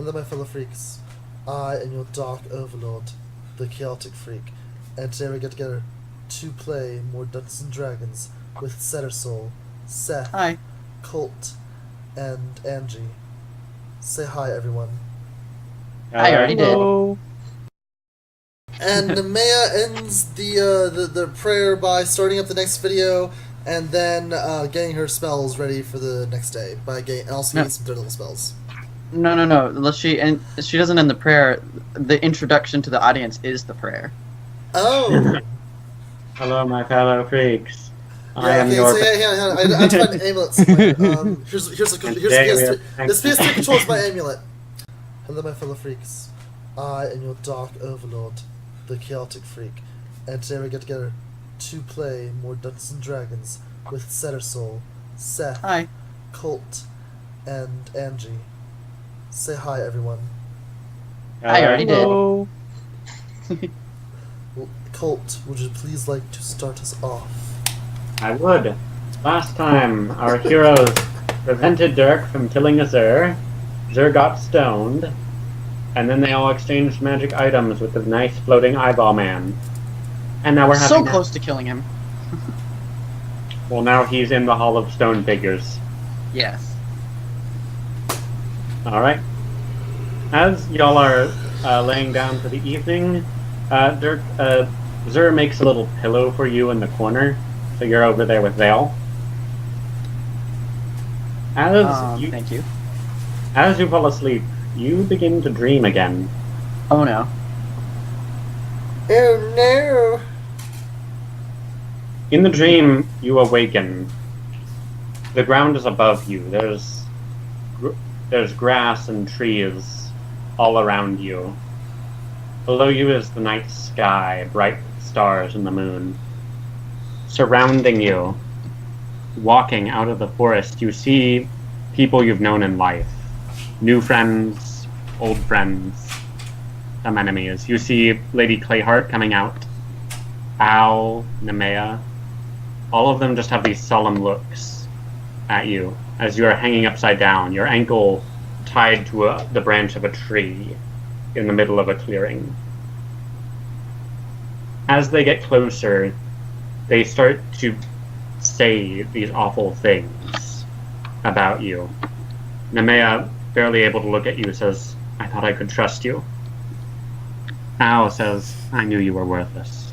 Hello, my fellow freaks. I am your dark overlord, the chaotic freak, and today we get together to play more Dungeons and Dragons with Centaur, Seth, Hi. Colt, and Angie. Say hi, everyone. I already did. And Nemea ends the prayer by starting up the next video and then getting her spells ready for the next day by getting also getting some third level spells. No. Unless she doesn't end the prayer. The introduction to the audience is the prayer. Oh. Hello, my fellow freaks. Yeah, I am okay, your. so yeah, I have to find an amulet somewhere. Here's PS3. This PS3 controls my amulet. Hello, my fellow freaks. I am your dark overlord, the chaotic freak, and today we get together to play more Dungeons and Dragons with Centaur, Seth, Hi. Colt, and Angie. Say hi, everyone. I already Hello. did. Well, Colt, would you please like to start us off? I would. Last time, our heroes prevented Dirk from killing a Zer. Zer got stoned, and then they all exchanged magic items with the nice floating eyeball man. And now we're having So close to killing him. Well, now he's in the Hall of Stone Figures. Yes. Alright. As y'all are laying down for the evening, Dirk, Zer makes a little pillow for you in the corner, so you're over there with Vale. Thank you. As you fall asleep, you begin to dream again. Oh no. Oh no! In the dream, you awaken. The ground is above you. There's grass and trees all around you. Below you is the night sky, bright stars and the moon. Surrounding you, walking out of the forest, you see people you've known in life. New friends, old friends, some enemies. You see Lady Clayheart coming out, Al, Nemea. All of them just have these solemn looks at you as you are hanging upside down, your ankle tied to the branch of a tree in the middle of a clearing. As they get closer, they start to say these awful things about you. Nemea, barely able to look at you, says, "I thought I could trust you." Al says, "I knew you were worthless."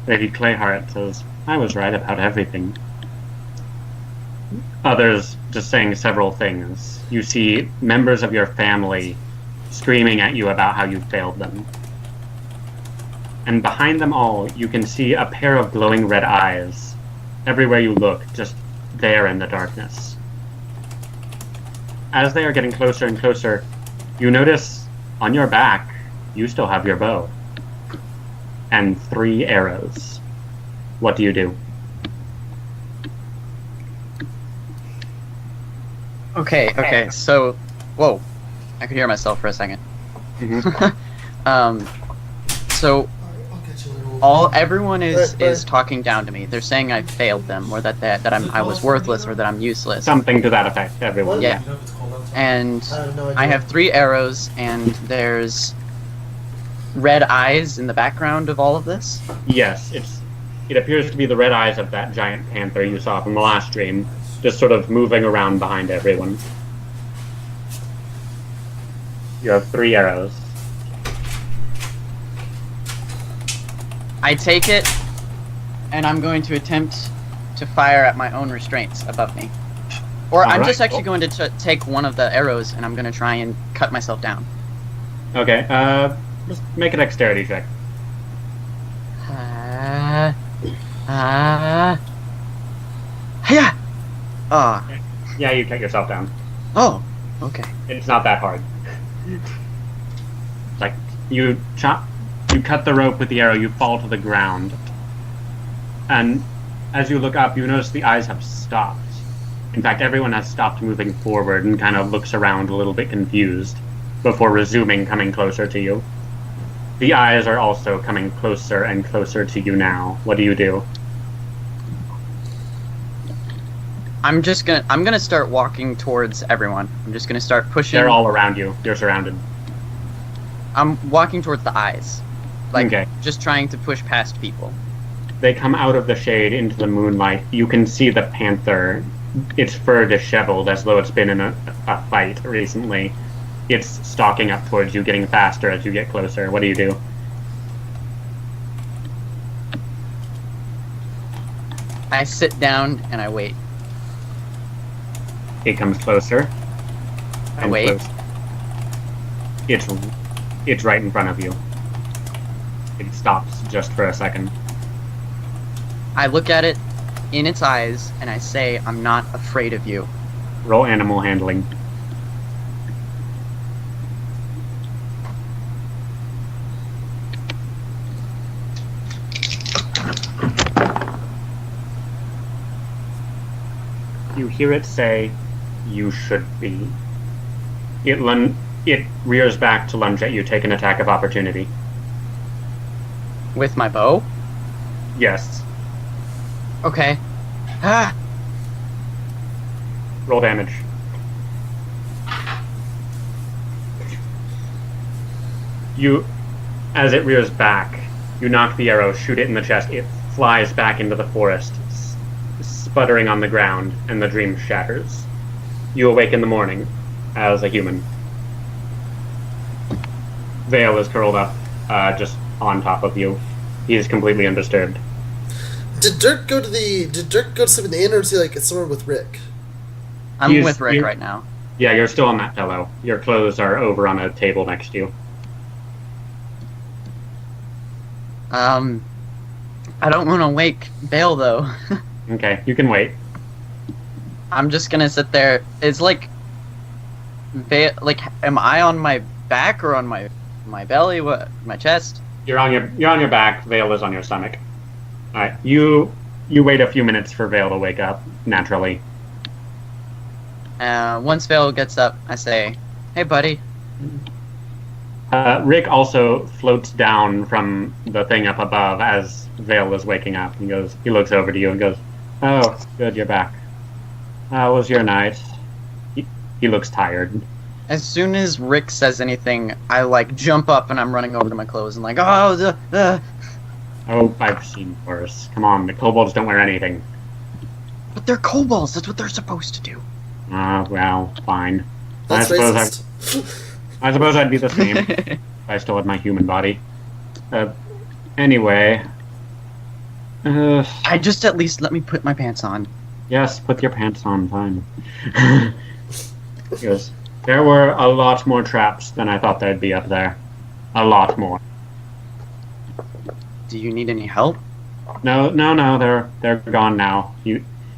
Lady Clayheart says, "I was right about everything." Others just saying several things. You see members of your family screaming at you about how you failed them. And behind them all, you can see a pair of glowing red eyes. Everywhere you look, just there in the darkness. As they are getting closer and closer, you notice on your back, you still have your bow. And 3 arrows. What do you do? Okay, so... Whoa. I could hear myself for a second. So... Everyone is talking down to me. They're saying I failed them, or that I was worthless, or that I'm useless. Something to that effect, everyone. Yeah. And I have 3 arrows, and there's red eyes in the background of all of this. Yes, it appears to be the red eyes of that giant panther you saw from the last dream, just sort of moving around behind everyone. You have 3 arrows. I take it, and I'm going to attempt to fire at my own restraints above me. Or I'm just actually going to take one of the arrows, and I'm going to try and cut myself down. Okay, just make a dexterity check. Yeah. Yeah, you cut yourself down. Oh, okay. It's not that hard. Like, you cut the rope with the arrow, you fall to the ground. And as you look up, you notice the eyes have stopped. In fact, everyone has stopped moving forward and kind of looks around a little bit confused before resuming coming closer to you. The eyes are also coming closer and closer to you now. What do you do? I'm gonna start walking towards everyone. I'm just gonna start pushing. They're all around you. You're surrounded. I'm walking towards the eyes. Like, Okay. just trying to push past people. They come out of the shade into the moonlight. You can see the panther. Its fur disheveled as though it's been in a fight recently. It's stalking up towards you, getting faster as you get closer. What do you do? I sit down and I wait. It comes closer. I wait. It's right in front of you. It stops just for a second. I look at it in its eyes and I say, I'm not afraid of you. Roll animal handling. You hear it say, "You should be." It rears back to lunge at you. Take an attack of opportunity. With my bow? Yes. Okay. Ah! Roll damage. As it rears back, you knock the arrow, shoot it in the chest. It flies back into the forest, sputtering on the ground, and the dream shatters. You awake in the morning as a human. Vale is curled up just on top of you. He is completely undisturbed. Did Dirk go to sleep in the inn, or is he like somewhere with Rick? I'm with Rick right now. Yeah, you're still on that pillow. Your clothes are over on a table next to you. I don't want to wake Bale though. Okay, you can wait. I'm just gonna sit there. It's like, am I on my back or on my belly? What? My chest? You're on your back. Vale is on your stomach. All right, you wait a few minutes for Vale to wake up naturally. Once Vale gets up, I say, "Hey, buddy." Rick also floats down from the thing up above as Vale is waking up. He looks over to you and goes, "Oh, good, you're back. How was your night?" He looks tired. As soon as Rick says anything, I jump up and I'm running over to my clothes and oh, Oh, I've seen worse. Come on, the kobolds don't wear anything. But they're kobolds. That's what they're supposed to do. Well, fine. That's racist. I suppose I'd be the same if I still had my human body. Anyway. I just at least let me put my pants on. Yes, put your pants on, fine. Yes. There were a lot more traps than I thought there'd be up there. A lot more. Do you need any help? No, they're gone now.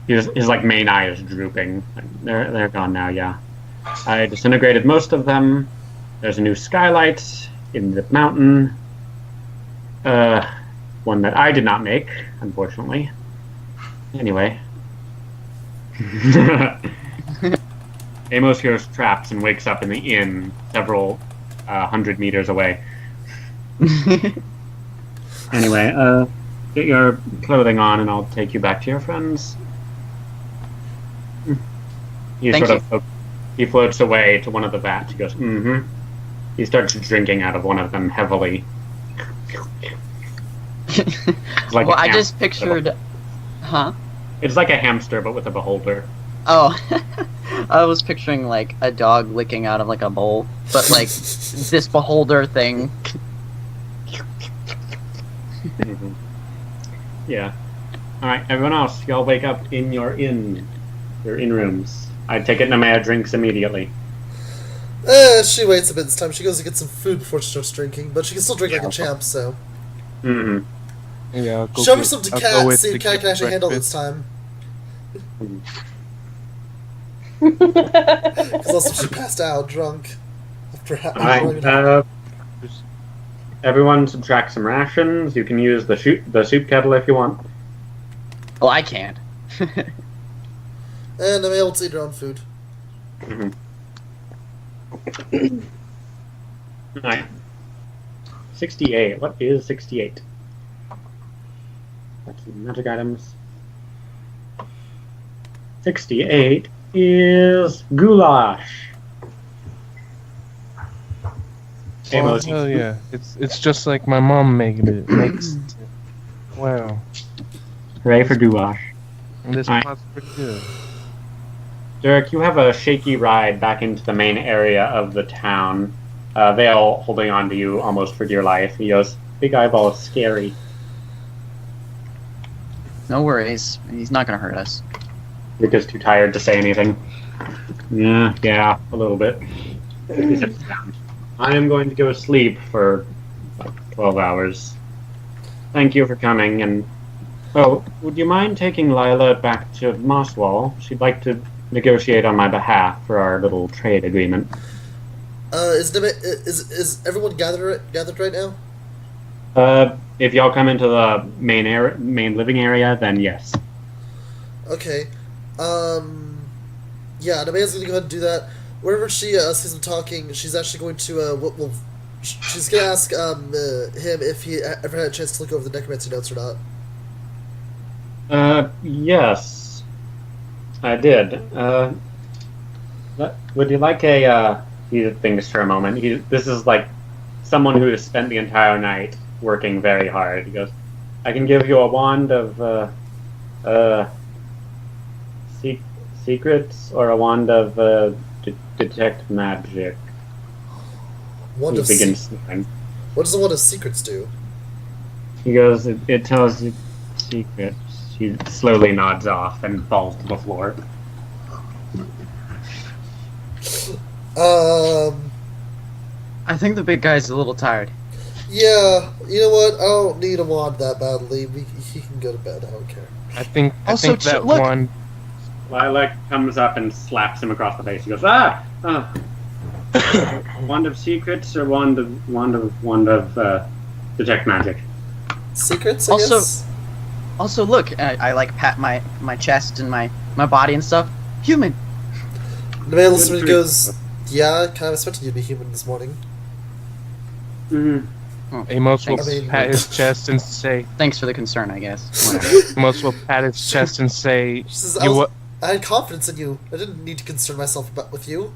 His main eye is drooping. They're gone now, yeah. I disintegrated most of them. There's a new skylight in the mountain. One that I did not make, unfortunately. Anyway. Amos hears traps and wakes up in the inn several 100 meters away. Anyway, get your clothing on and I'll take you back to your friends. He floats away to one of the vats. He goes, mm-hmm. He starts drinking out of one of them heavily. Well, I just pictured... Huh? It's like a hamster, but with a beholder. Oh. I was picturing, a dog licking out of, a bowl. But, this beholder thing. Mm-hmm. Yeah. Alright, everyone else, y'all wake up in your inn rooms. I take it Namaya drinks immediately. She waits a bit this time. She goes to get some food before she starts drinking, but she can still drink like a champ, so. Mm-hmm. Yeah, show her some to Cat, see if Cat can actually handle it this time. Because also she passed out drunk. Alright, everyone subtract some rations. You can use the soup kettle if you want. Well, I can't. And I'm able to eat her own food. Mm-hmm. Alright. 68. What is 68? That's magic items. 68 is goulash. Oh, hell yeah. It's just like my mom makes it. Wow. Hooray for goulash. And this Alright. pot's pretty good. Derek, you have a shaky ride back into the main area of the town. Vale holding on to you almost for dear life. He goes, Big Eyeball is scary. No worries. He's not gonna hurt us. Rick is too tired to say anything. Yeah, a little bit. He sits down. I am going to go sleep for like 12 hours. Thank you for coming, and... Oh, would you mind taking Lila back to Mosswall? She'd like to negotiate on my behalf for our little trade agreement. Is everyone gathered right now? If y'all come into the main living area, then yes. Okay. Yeah, Nemea's gonna go ahead and do that. Whenever she sees him talking, she's actually going to she's gonna ask him if he ever had a chance to look over the necromancy notes or not. Yes, I did. Would you like a? He thinks for a moment. This is like someone who has spent the entire night working very hard. He goes, I can give you a wand of secrets or a wand of detect magic. Wand He of begins sniffing. What does the wand of secrets do? He goes, it tells you secrets. He slowly nods off and falls to the floor. I think the big guy's a little tired. Yeah, you know what? I don't need a wand that badly. He can go to bed. I don't care. I think Also, that look. one. Lilac comes up and slaps him across the face. He goes, ah! Wand of secrets or wand of detect magic. Secrets, I Also- guess? Also, look, I like pat my chest and my body and stuff. Human. Nemea listens and goes, yeah, kind of expected you to be human this morning. Mm-hmm. Amos will I mean- pat his chest and say. Thanks for the concern, I guess. Whatever. Amos will pat his chest and say. She says, You what? I had confidence in you. I didn't need to concern myself with you.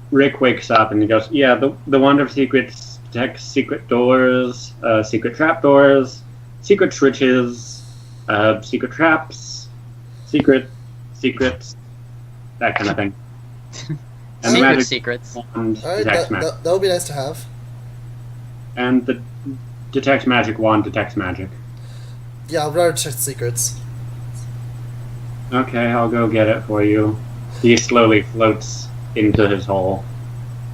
Rick wakes up and he goes, yeah, the wand of secrets detects secret doors, secret trapdoors, secret switches, secret traps, secrets, that kind of thing. And the Secret magic secrets. wand Alright, detects magic. that would be nice to have. And the detect magic wand detects magic. Yeah, I'd rather check the secrets. Okay, I'll go get it for you. He slowly floats into his hole.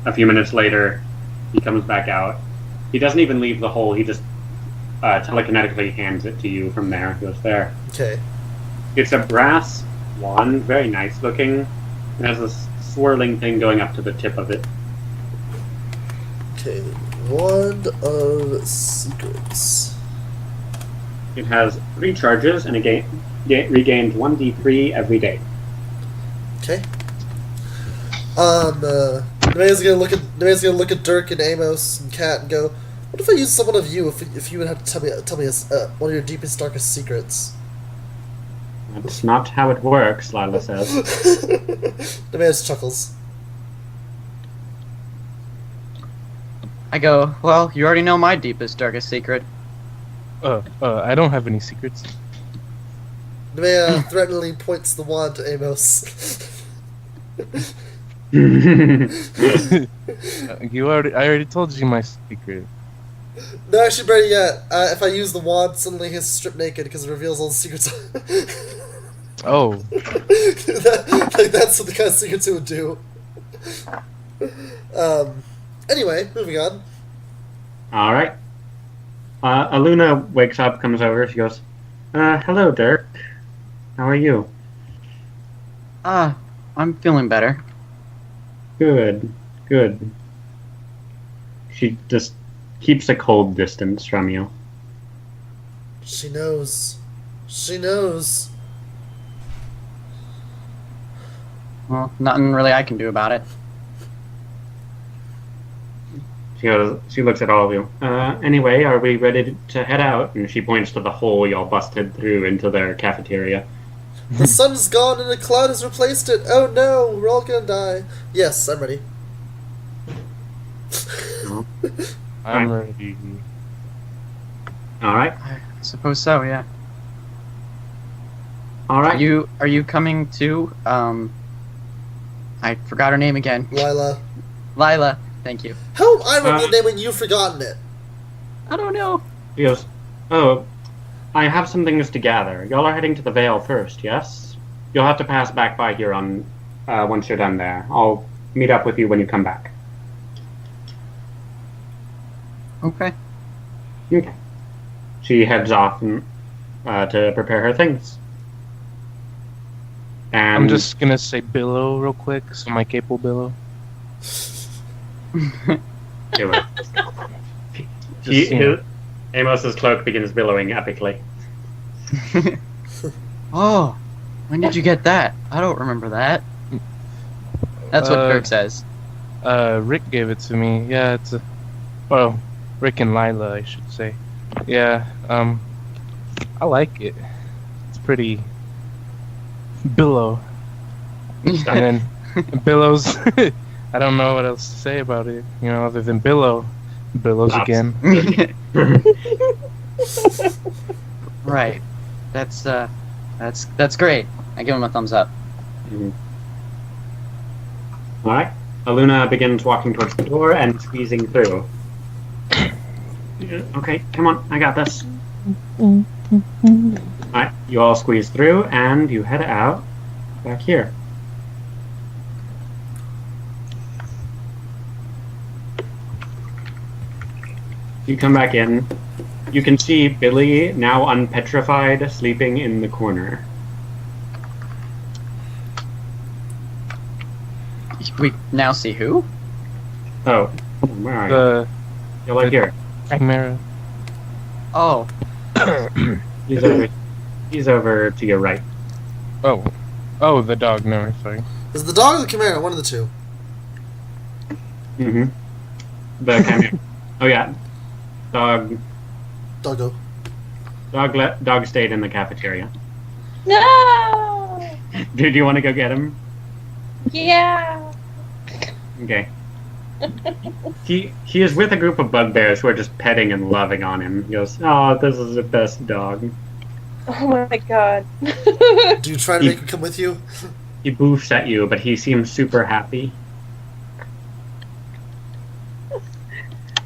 A few minutes later, he comes back out. He doesn't even leave the hole, he just telekinetically hands it to you from there. He goes, there. Okay. It's a brass wand, very nice looking. It has a swirling thing going up to the tip of it. Okay, wand of secrets. It has 3 charges and it regains 1d3 every day. Okay. Nemea's gonna look at Dirk and Amos and Kat and go, what if I used someone of you if you would have to tell me one of your deepest, darkest secrets? That's not how it works, Lila says. Nemea chuckles. I go, well, you already know my deepest, darkest secret. I don't have any secrets. Nemea threateningly points the wand to Amos. I already told you my secret. No, actually, better yet, if I use the wand, suddenly he's stripped naked because it reveals all the secrets. Oh. That's the kind of secrets it would do. Anyway, moving on. Alright. Aluna wakes up, comes over, she goes, hello, Dirk. How are you? I'm feeling better. Good. She just keeps a cold distance from you. She knows. She knows. Well, nothing really I can do about it. She looks at all of you. Anyway, are we ready to head out? And she points to the hole y'all busted through into their cafeteria. The sun's gone and a cloud has replaced it. Oh no, we're all gonna die. Yes, I'm ready. I'm ready. Alright. I suppose so, yeah. Alright. Are you coming too? I forgot her name again. Lila. Lila, thank you. How am I remember the name when you've forgotten it? I don't know. He goes, oh, I have some things to gather. Y'all are heading to the Vale first, yes? You'll have to pass back by here on once you're done there. I'll meet up with you when you come back. Okay. Okay. She heads off to prepare her things. And I'm just gonna say billow real quick, so my cape will billow. do it. Amos's cloak begins billowing epically. Oh, when did you get that? I don't remember that. That's what Kirk says. Rick gave it to me. Yeah, it's a... Well, Rick and Lila, I should say. Yeah, I like it. It's pretty... billow. And then billows... I don't know what else to say about it, you know, other than billow. Billows again. Right. That's great. I give him a thumbs up. Mm-hmm. Alright. Aluna begins walking towards the door and squeezing through. Okay, come on, I got this. Alright, you all squeeze through and you head out back here. You come back in. You can see Billy, now unpetrified, sleeping in the corner. We now see who? Oh, where are you? The You're like here. Chimera. Oh. He's over to your right. Oh, the dog. No, sorry. Is the dog or the Chimera? One of the two. Mm-hmm. The Chimera. Oh yeah. Doggo. Dog stayed in the cafeteria. No! Do you want to go get him? Yeah. Okay. He is with a group of bugbears who are just petting and loving on him. He goes, "Oh, this is the best dog." Oh my god. Do you try to make him come with you? He boofs at you, but he seems super happy.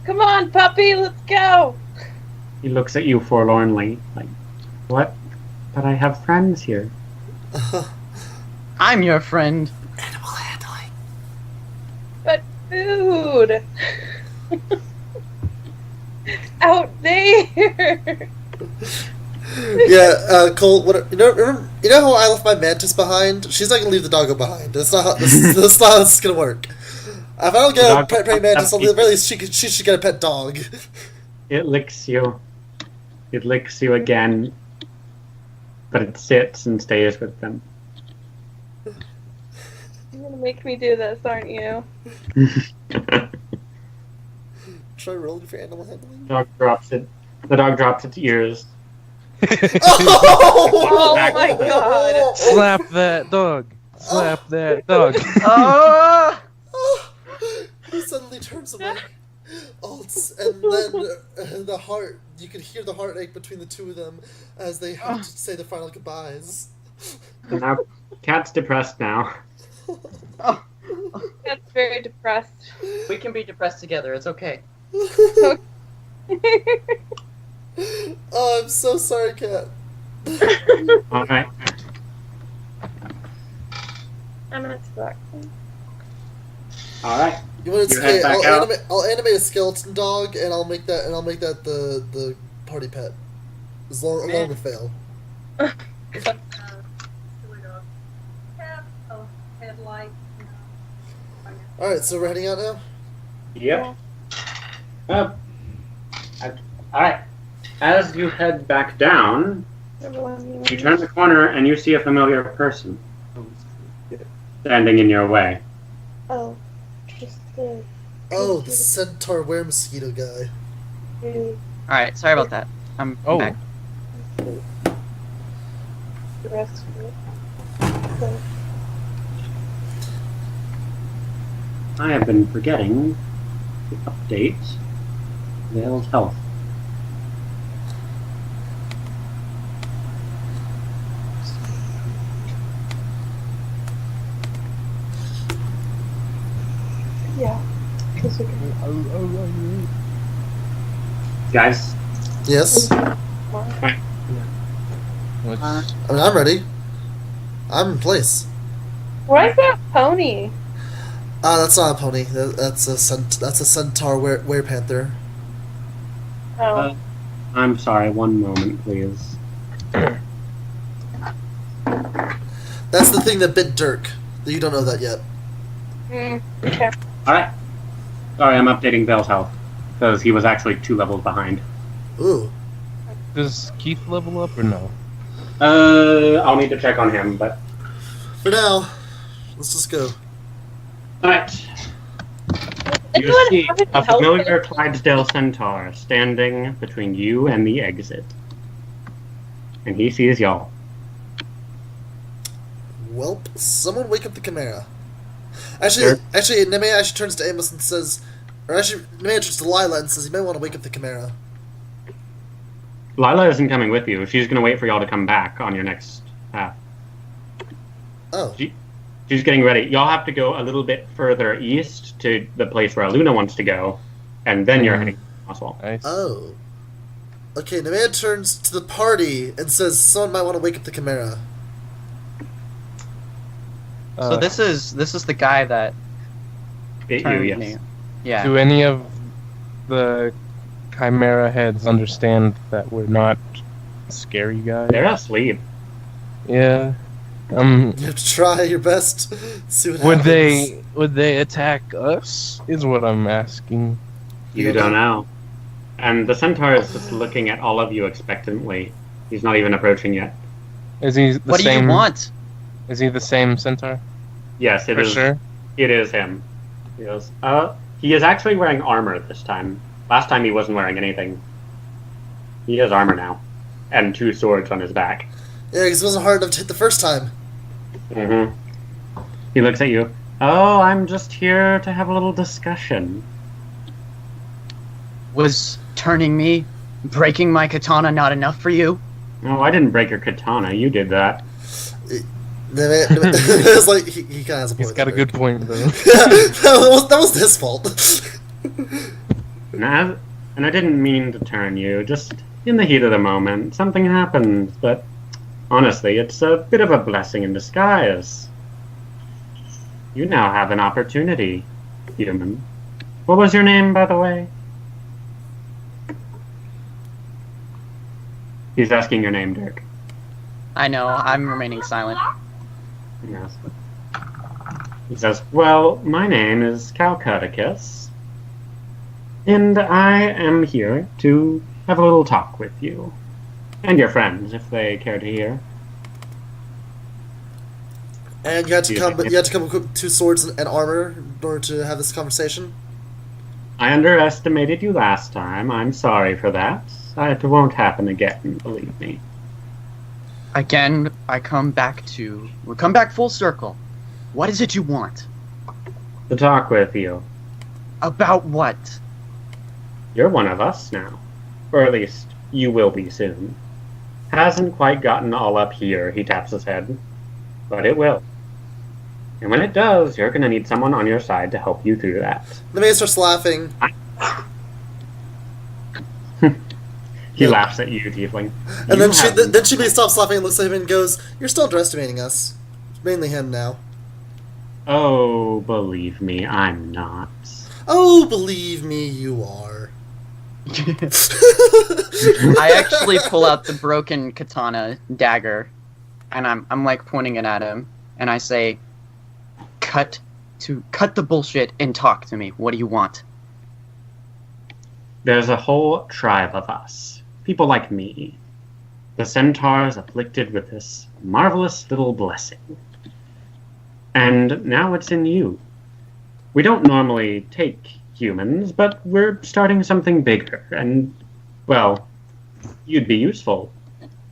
Come on, puppy, let's go. He looks at you forlornly, like, "What? But I have friends here." I'm your friend. Animal handling. But food. Out there. Yeah, Cole. You know how I left my mantis behind? She's not gonna leave the doggo behind. That's not how that's not how this is gonna work. If I don't get a pet mantis, at the very least she should get a pet dog. It licks you. It licks you again, but it sits and stays with them. You're gonna make me do this, aren't you? Try rolling for animal handling. The dog drops its ears. Oh my god. Slap that dog. Slap that dog. Oh! He suddenly turns away. And then the heart, you can hear the heartache between the two of them as they have to say the final goodbyes. And now, Cat's depressed now. Oh. That's very depressed. We can be depressed together. It's okay. Oh, I'm so sorry, Cat. Alright. I'm not stuck. Alright. You want to head back out? I'll animate a skeleton dog, and I'll make that the party pet, along with fail. All right, so we're heading out now. Yep. Alright. As you head back down, you turn the corner and you see a familiar person standing in your way. Oh, just Oh, the Centaur were-mosquito guy. Alright, sorry about that. I'm back. The rest of it. I have been forgetting to update Vale's health. Yeah. Guys, Yes. Which, I mean, I'm ready. I'm in place. Where's that pony? That's not a pony. That's a centaur were-panther. Oh. I'm sorry, one moment, please. That's the thing that bit Dirk. You don't know that yet. Okay. Alright. Sorry, I'm updating Vale's health. Because he was actually 2 levels behind. Ooh. does Keith level up or no? I'll need to check on him, but... For now, let's just go. Alright. You Anyone see have any a help? familiar Clydesdale Centaur standing between you and the exit. And he sees y'all. Welp, someone wake up the Chimera. Sure. Actually, Nemea actually turns to Amos and says, or actually, Nemea turns to Lila and says, you may want to wake up the Chimera. Lila isn't coming with you. She's going to wait for y'all to come back on your next path. Oh. She's getting ready. Y'all have to go a little bit further east to the place where Luna wants to go, and then you're heading to Oswald. Nice. Oh. Okay, Nemea turns to the party and says, someone might want to wake up the Chimera. So this is the guy that Bit you, turned yes. me. Yeah. Do any of the Chimera heads understand that we're not scary guys? They're asleep. Yeah. You have to try your best. See what Would happens. would they attack us? Is what I'm asking. You don't know. And the Centaur is just looking at all of you expectantly. He's not even approaching yet. Is he the What do same? you want? Is he the same Centaur? Yes, it For is. sure. It is him. He goes, he is actually wearing armor this time. Last time he wasn't wearing anything. He has armor now. And 2 swords on his back. Yeah, because it wasn't hard enough to hit the first time. Mm-hmm. He looks at you. Oh, I'm just here to have a little discussion. Was turning me, breaking my katana not enough for you? No, I didn't break your katana. You did that. It's like, he kind of has a point. He's got a there. good point though. that was his fault. And I didn't mean to turn you. Just in the heat of the moment, something happened. But honestly, it's a bit of a blessing in disguise. You now have an opportunity, human. What was your name, by the way? He's asking your name, Dirk. I know, I'm remaining silent. Yes. He says, well, my name is Calcudicus, and I am here to have a little talk with you. And your friends, if they care to hear. And you had to come with 2 swords and armor in order to have this conversation? I underestimated you last time. I'm sorry for that. It won't happen again, believe me. Again, we come back full circle. What is it you want? To talk with you. About what? You're one of us now. Or at least, you will be soon. Hasn't quite gotten all up here, he taps his head. But it will. And when it does, you're gonna need someone on your side to help you through that. The man starts laughing. He laughs at you, Tiefling. And then You she stops laughing and looks at him and goes, you're still underestimating us. It's mainly him now. Oh, believe me, I'm not. Oh, believe me, you are. I actually pull out the broken katana dagger, and I'm like pointing it at him, and I say, cut the bullshit and talk to me. What do you want? There's a whole tribe of us. People like me. The Centaurs afflicted with this marvelous little blessing. And now it's in you. We don't normally take humans, but we're starting something bigger, and, well, you'd be useful.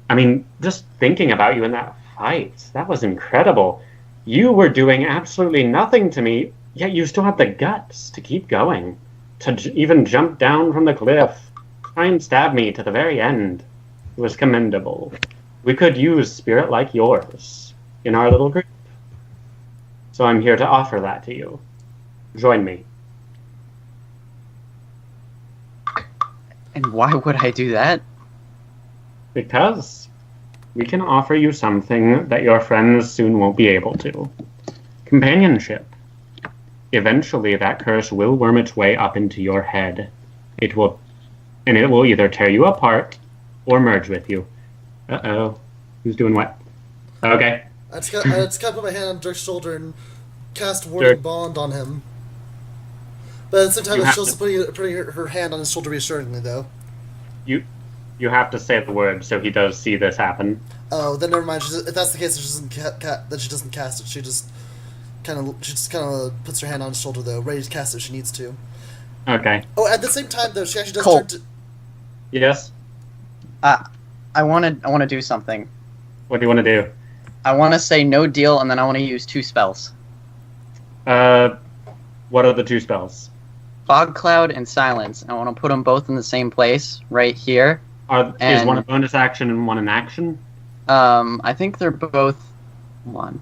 I mean, just thinking about you in that fight, that was incredible. You were doing absolutely nothing to me, yet you still had the guts to keep going, to even jump down from the cliff, try and stab me to the very end. It was commendable. We could use spirit like yours in our little group. So I'm here to offer that to you. Join me. And why would I do that? Because we can offer you something that your friends soon won't be able to. Companionship. Eventually that curse will worm its way up into your head. It will either tear you apart or merge with you. Uh-oh. Who's doing what? Okay. I just gotta put my hand on Dirk's shoulder and cast Warding Bond on him. But at the same time, she's also putting her hand on his shoulder reassuringly, though. You have to say the word so he does see this happen. Oh, then never mind. If that's the case, she doesn't cast it. She just kind of puts her hand on his shoulder, though, ready to cast it if she needs to. Okay. Oh, at the same time, though, she actually does Cole. turn to... Yes? I want to do something. What do you want to do? I want to say no deal, and then I want to use 2 spells. What are the 2 spells? Fog Cloud and Silence. I want to put them both in the same place, right here. Is one a bonus action and one an action? I think they're both one.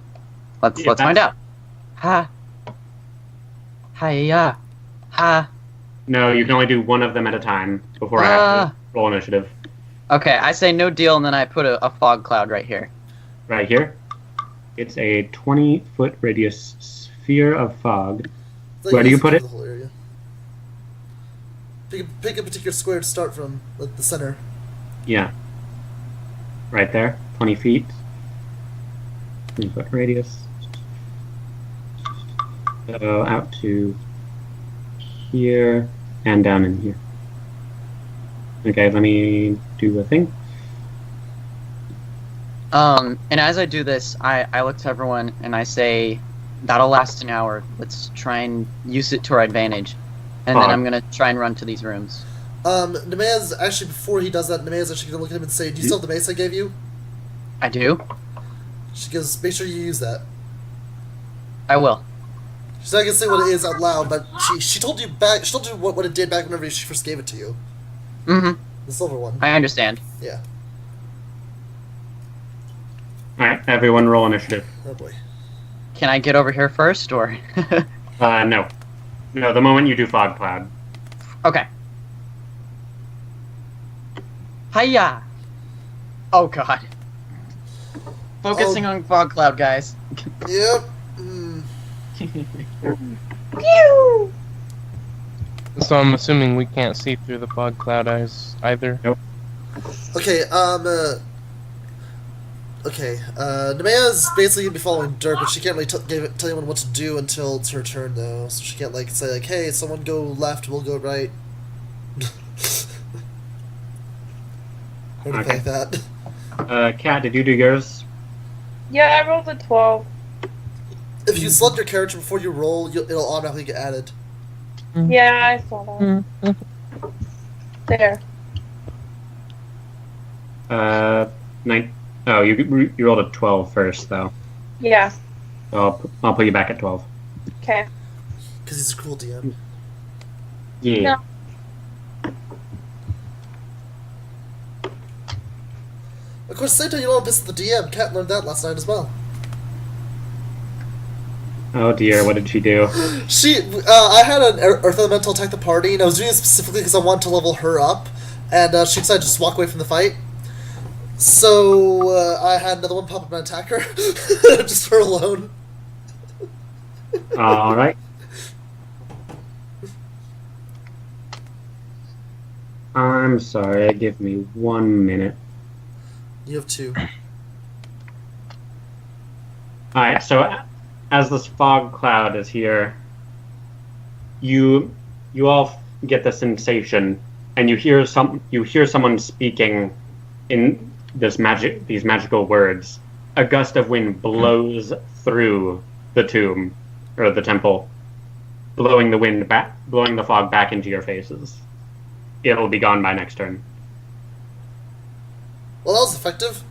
Let's find out. Ha. Hiya. Ha. No, you can only do one of them at a time before I have to roll initiative. Okay, I say no deal, and then I put a Fog Cloud right here. Right here. It's a 20-foot radius sphere of fog. Where do you put it? The whole area. Pick a particular square to start from, like the center. Yeah. Right there. 20 feet. 20-foot radius. So out to here and down in here. Okay, let me do a thing. And as I do this, I look to everyone and I say, that'll last an hour. Let's try and use it to our advantage. And then I'm going to try and run to these rooms. Nemea's actually, before he does that, Nemea's actually going to look at him and say, do you still have the mace I gave you? I do. She goes, make sure you use that. I will. She's not going to say what it is out loud, but she told you what it did back whenever she first gave it to you. Mm-hmm. The silver one. I understand. Yeah. Alright, everyone roll initiative. Oh boy. Can I get over here first, or? No. No, the moment you do Fog Cloud. Okay. Hiya! Oh god. Focusing on Fog Cloud, guys. Yep. Pew! So I'm assuming we can't see through the fog cloud eyes either. Nope. Okay, Nemea's basically gonna be following Dirk, but she can't really tell anyone what to do until it's her turn, though. So she can't, like, say, like, hey, someone go left, we'll go right. How to play that. Kat, did you do yours? Yeah, I rolled a 12. If you select your character before you roll, it'll automatically get added. Yeah, I saw that. There. Oh, you rolled a 12 first, though. Yeah. So I'll put you back at 12. Okay. Because he's a cool DM. Yeah. No. Of course, same time you don't want to piss at the DM. Kat learned that last night as well. Oh dear, what did she do? I had an Earth Elemental attack the party, and I was doing it specifically because I wanted to level her up, and she decided to just walk away from the fight. So, I had another one pop up and attack her, just for alone. Alright. I'm sorry, give me 1 minute. You have 2. Alright, so as this fog cloud is here, you all get the sensation, and you hear someone speaking in these magical words. A gust of wind blows through the tomb or the temple, blowing the fog back into your faces. It'll be gone by next turn. Well, that was effective.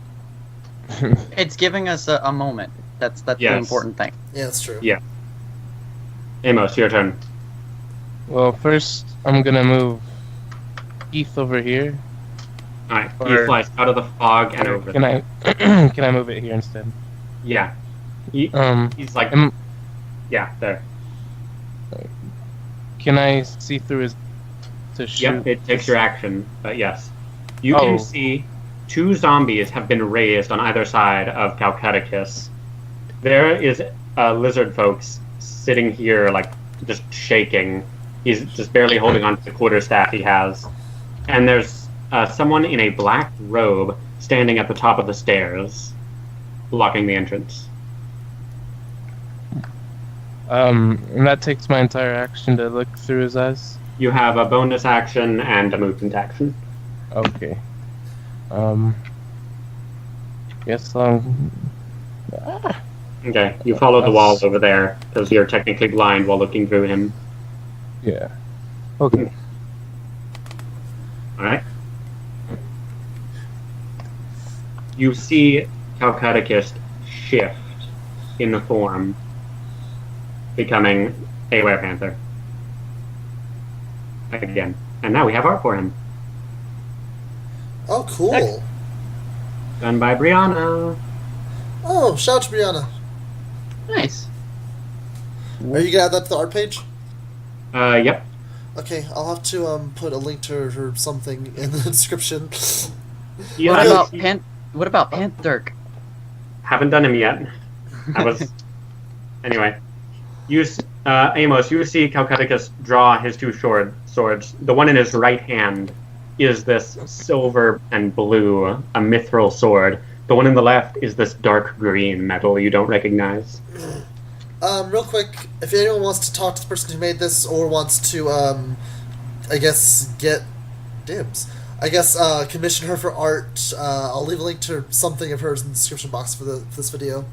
It's giving us a moment. That's the Yes. important thing. Yeah, that's true. Yeah. Amos, your turn. Well, first I'm gonna move Keith over here. Alright, Or- he flies out of the fog and over. Can I can I move it here instead? Yeah. He's like, am- yeah, there. Can I see through his to shoot? Yep, it takes your action, but yes. You Oh. can see 2 zombies have been raised on either side of Calcudicus. There is lizard folks sitting here, like, just shaking. He's just barely holding on to the quarterstaff he has. And there's someone in a black robe standing at the top of the stairs, blocking the entrance. And that takes my entire action to look through his eyes. You have a bonus action and a movement action. Okay. Guess Okay, you follow the wall over there, because you're technically blind while looking through him. yeah. Okay. Alright. You see Calcudicus shift in the form, becoming a werepanther. Again. And now we have art for him. Oh, cool. Done by Brianna. Oh, shout out to Brianna. Nice. Are you gonna add that to the art page? Yep. Okay, I'll have to put a link to her or something in the description. You What have- about What about Pantherk? Haven't done him yet. I was... Anyway. Amos, you see Calcudicus draw his 2 swords. The one in his right hand is this silver and blue, a mithril sword. The one in the left is this dark green metal you don't recognize. Real quick, if anyone wants to talk to the person who made this or wants to, I guess, get dibs. I guess, commission her for art. I'll leave a link to something of hers in the description box for this video.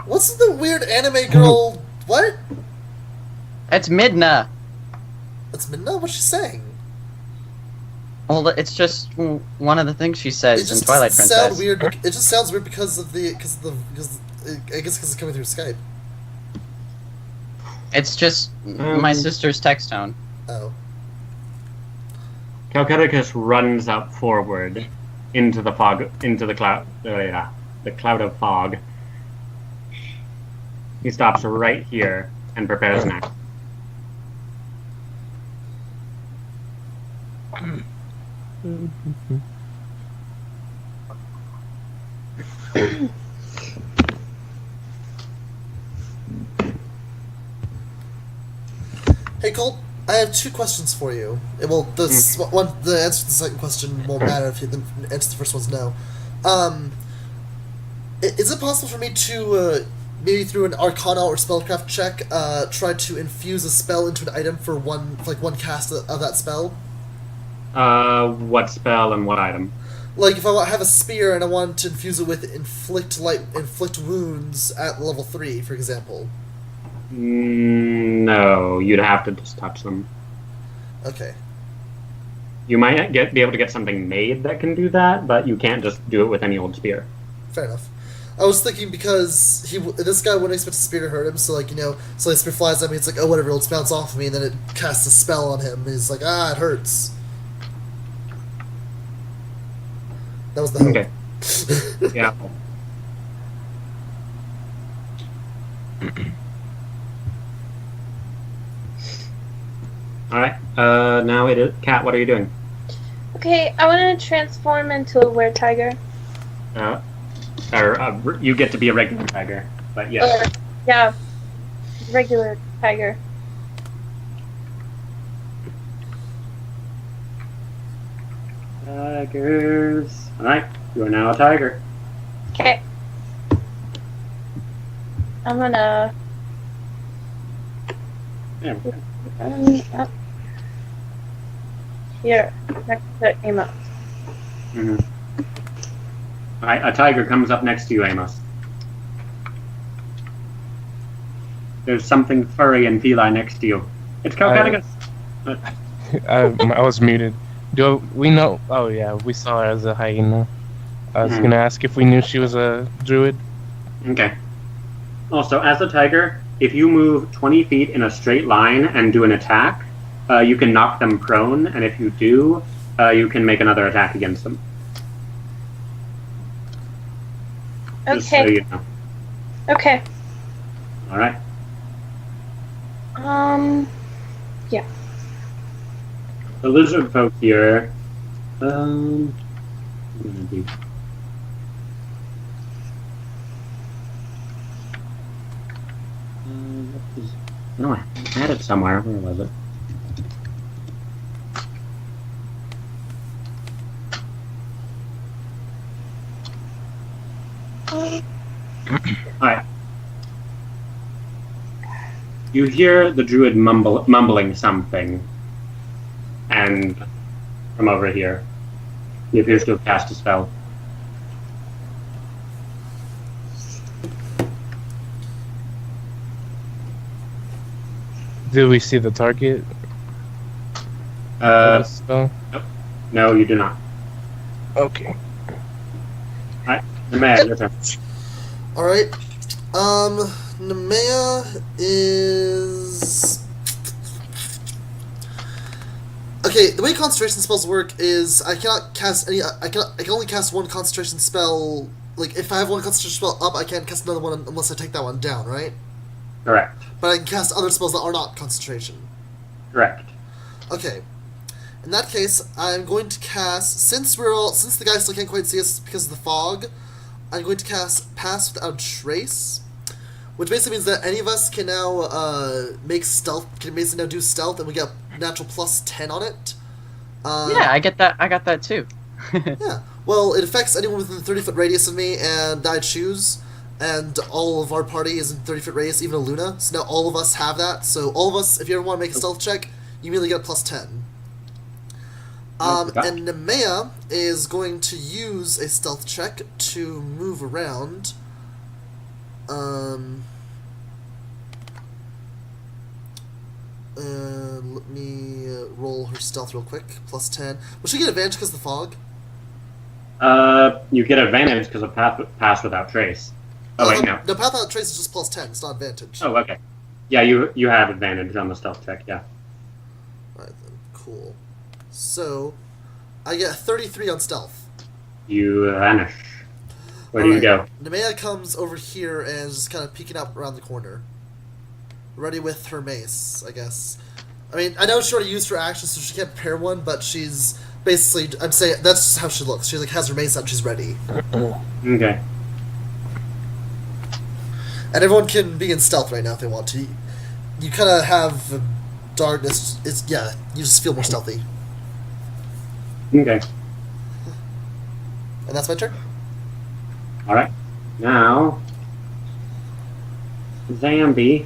What's the weird anime girl? What? That's Midna. That's Minna? What's she saying? Well, it's just one of the things she It says in just Twilight doesn't Princess. sound weird. It just sounds weird because I guess because it's coming through Skype. It's just my sister's text tone. Oh. Calcudicus runs up forward into the fog, into the cloud, the cloud of fog. He stops right here and prepares an action. Hey Colt, I have 2 questions for you. Well, the answer to the second question won't matter if the answer to the first one's no. Is it possible for me to maybe through an Arcana or Spellcraft check try to infuse a spell into an item for one cast of that spell? What spell and what item? Like if I have a spear and I want to infuse it with inflict wounds at level 3, for example. No, you'd have to just touch them. Okay. You might be able to get something made that can do that, but you can't just do it with any old spear. Fair enough. I was thinking because this guy wouldn't expect a spear to hurt him, so so the spear flies at me, it's like, oh whatever, it'll just bounce off of me, and then it casts a spell on him, and he's like, ah, it hurts. That was the hope. Okay. Yeah. Alright, now it is... Kat, what are you doing? Okay, I want to transform into a were-tiger. You get to be a regular tiger, but yes. Yeah, regular tiger. Tigers. Alright, you are now a tiger. Okay. I'm gonna... Yeah. Up. Here, next to Amos. Mm-hmm. Alright, a tiger comes up next to you, Amos. There's something furry and feline next to you. It's kind of. I was muted. Do we know? Oh yeah, we saw her as a hyena. I was gonna ask if we knew she was a druid. Okay. Also, as a tiger, if you move 20 feet in a straight line and do an attack, you can knock them prone, and if you do, you can make another attack against them. Just so Okay. you know. Okay. All right. Yeah. The lizard folk here. What am I gonna do? No, I had it somewhere. Where was it? Alright. You hear the druid mumbling something, and from over here, he appears to have cast a spell. Did we see the target? Spell? No, you do not. Okay. Nemea, your turn. Alright. Nemea is... Okay, the way concentration spells work is I cannot cast any... I can only cast one concentration spell... Like, if I have one concentration spell up, I can't cast another one unless I take that one down, right? Correct. But I can cast other spells that are not concentration. Correct. Okay. In that case, I'm going to cast... Since the guy still can't quite see us because of the fog, I'm going to cast Pass Without Trace, which basically means that any of us can now make stealth. Can basically now do stealth, and we get natural +10 on it. Yeah, I get that. I got that too. Yeah. Well, it affects anyone within the 30-foot radius of me, and that I choose. And all of our party is in 30-foot radius, even Aluna. So now all of us have that. So all of us, if you ever want to make a stealth check, you immediately get a +10. And Nemea is going to use a stealth check to move around. Let me roll her stealth real quick. +10. Will she get advantage because of the fog? You get advantage because of pass without trace. Oh wait, no. No, Path Without Trace is just +10. It's not advantage. Oh, okay. Yeah, you have advantage on the stealth check. Yeah. Alright then, cool. So, I get 33 on stealth. You vanish. Where do you go? Nemea comes over here and is just kind of peeking out around the corner. Ready with her mace, I guess. I mean, I know she already used her action, so she can't prepare one, but she's basically, I'm saying, that's just how she looks. She like has her mace out and she's ready. Okay. And everyone can be in stealth right now if they want to. You kind of have darkness. You just feel more stealthy. Okay. And that's my turn. All right. Now, Zambi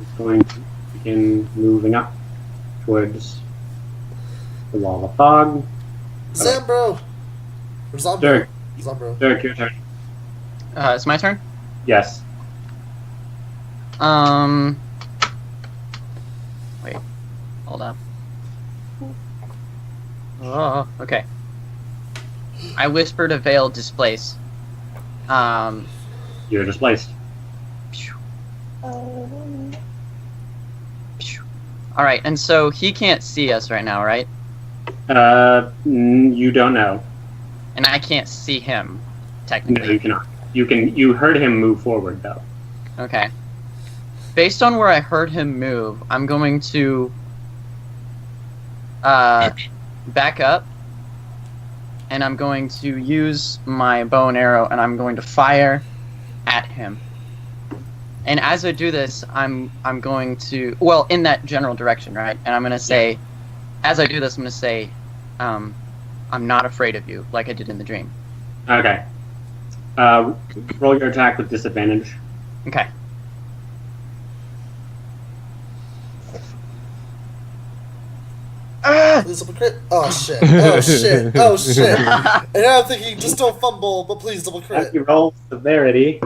is going to begin moving up towards the wall of fog. Zambro! Or Zombro. Dirk. Zombro. Dirk, your turn. It's my turn. Yes. Wait. Hold up. Oh, okay. I whisper to Veil displace. You're displaced. Alright, and so he can't see us right now, right? You don't know. And I can't see him, No, technically. you cannot. You heard him move forward though. Okay. Based on where I heard him move, I'm going to back up, and I'm going to use my bow and arrow, and I'm going to fire at him. And as I do this, I'm going to, well, in that general direction, right? And I'm going to say, as I do this, I'm going to say, I'm not afraid of you, like I did in the dream. Okay. Roll your attack with disadvantage. Okay. Please double crit. Oh shit. Oh shit. Oh shit. And now I'm thinking, just don't fumble, but please double crit. You roll severity.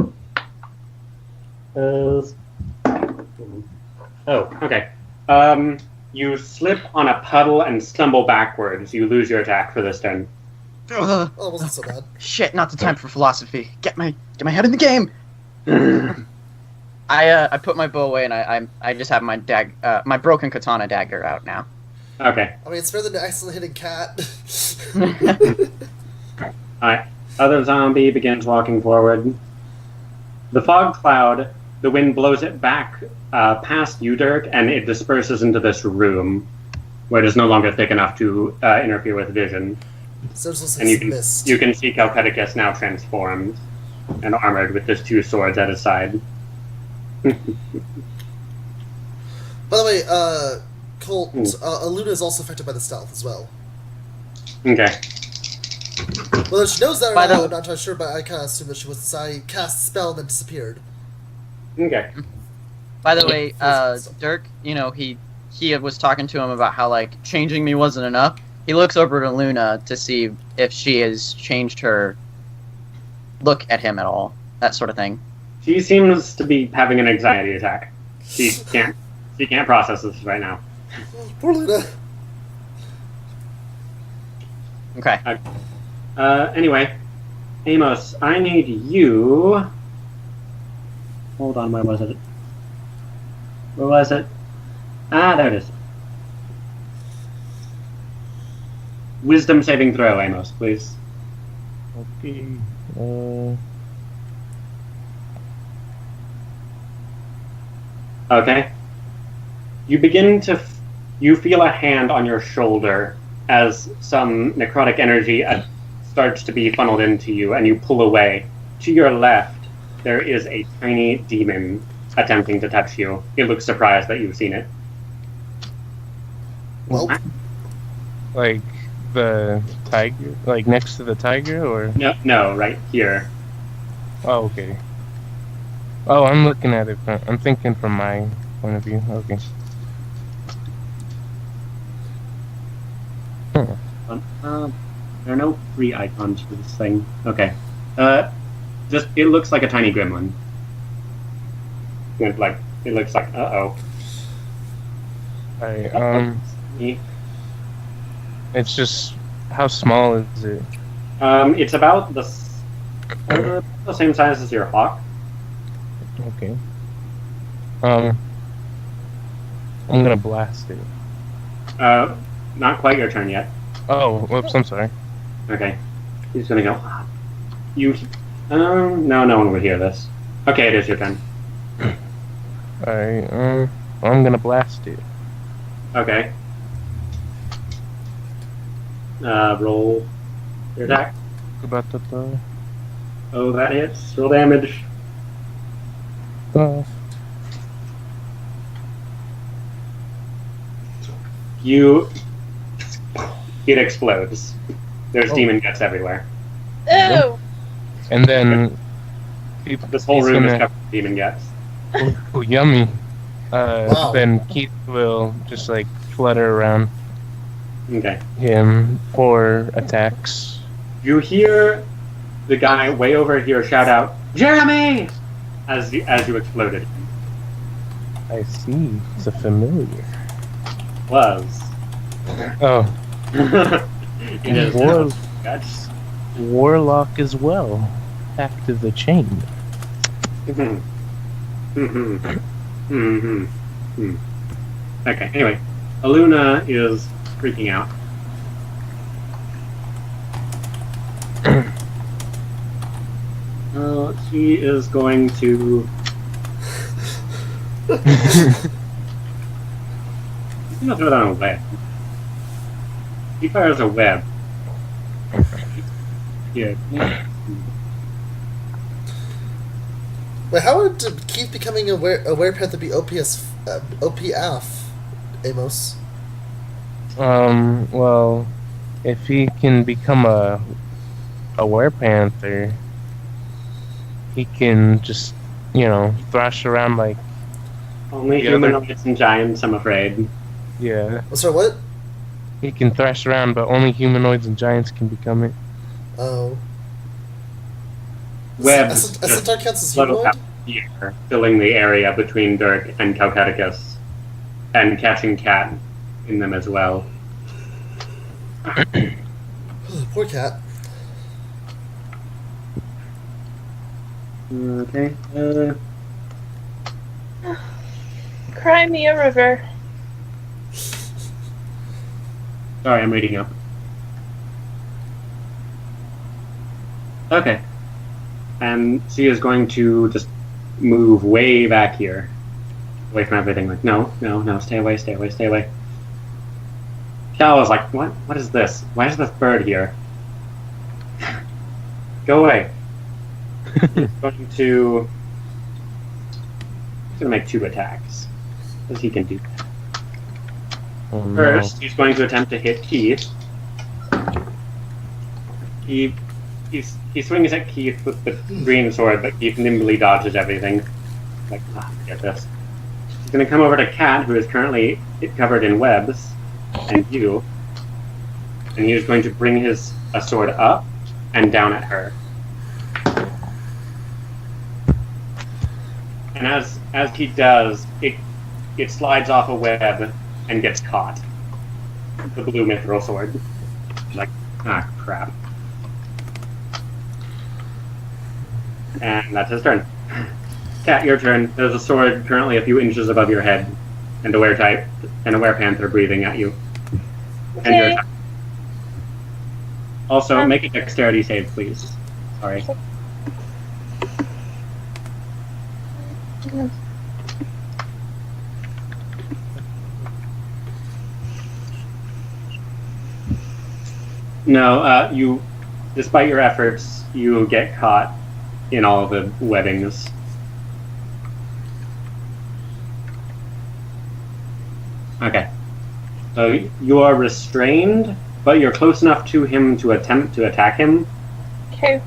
is. Oh, okay. You slip on a puddle and stumble backwards. You lose your attack for this turn. Ugh. Oh, it wasn't so bad. Shit, not the time for philosophy. Get my head in the game. I put my bow away and I just have my my broken katana dagger out now. Okay. I mean, it's better than an accidentally hitting cat. Alright. Other zombie begins walking forward. The fog cloud, the wind blows it back past you, Dirk, and it disperses into this room where it is no longer thick enough to interfere with vision. So it's just And mist. you can see Calpeticus now transformed and armored with his 2 swords at his side. By the way, Colt, Aluna is also affected by the stealth as well. Okay. Whether she knows that or By not, the- I'm not entirely sure, but I kind of assume that she was. I cast a spell and then disappeared. Okay. By the way, Dirk, you know, he was talking to him about how, like, changing me wasn't enough. He looks over to Luna to see if she has changed her look at him at all. That sort of thing. She seems to be having an anxiety attack. She can't process this right now. Oh, poor Luna. Okay. Anyway, Amos, I need you. Hold on, where was it? Where was it? Ah, there it is. Wisdom saving throw, Amos, please. Okay. Okay. You begin to. You feel a hand on your shoulder as some necrotic energy starts to be funneled into you, and you pull away. To your left, there is a tiny demon attempting to touch you. It looks surprised that you've seen it. Well, Like the tiger, like next to the tiger, or? No, right here. Oh, okay. Oh, I'm looking at it. I'm thinking from my point of view. Okay. There are no free icons for this thing. Okay. Just it looks like a tiny gremlin. It looks like Alright. It's just how small is it? It's about the same size as your hawk. Okay. I'm gonna blast it. Not quite your turn yet. Oh, whoops! I'm sorry. Okay. He's gonna go. No one would hear this. Okay, it is your turn. Alright. I'm gonna blast it. Okay. Roll your attack. About the Oh, that hits. Roll damage. It explodes. There's demon guts everywhere. Ew! And then This whole room is covered with demon guts. Oh, yummy. Wow. Then Keith will just like flutter around Okay. him for attacks. You hear the guy way over here shout out, "Jeremy!" as you exploded. I see. It's a familiar. Was. Oh, It is War- guts. Warlock as well. Back to the chain. Mhm. Mhm. Mhm. Mhm. Okay, anyway. Aluna is freaking out. She is going to... I'm gonna throw down a web. He fires a web. Yeah. wait, how would Keith becoming a werepanther be OPF, Amos? Well, if he can become a werepanther, he can just, thrash around like, Only The other- humanoids and giants, I'm afraid. yeah. Oh, sorry, what? He can thrash around, but only humanoids and giants can become it. Oh. Web. A Centaur counts as Little humanoid? here, filling the area between Dirk and Caucaticus, and catching Cat in them as well. Poor cat. Okay. Cry me a river. Sorry, I'm reading up. Okay. And she is going to just move way back here. Away from everything. Like, no, stay away, stay away, stay away. Cal was like, what is this? Why is this bird here? Go away. He's going to make 2 attacks. Because he can do that. Oh, no. First, he's going to attempt to hit Keith. He swings at Keith with the green sword, but Keith nimbly dodges everything. Like, forget this. He's going to come over to Cat, who is currently covered in webs, and you. And he is going to bring a sword up and down at her. And as he does, it slides off a web and gets caught. The blue mithril sword. Like, crap. And that's his turn. Cat, your turn. There's a sword currently a few inches above your head, and a werepanther breathing at you. And your Okay. attack. Also, make a dexterity save, please. Sorry. No, you, despite your efforts, you get caught in all of the webbings. Okay. So you are restrained, but you're close enough to him to attempt to attack him. Okay.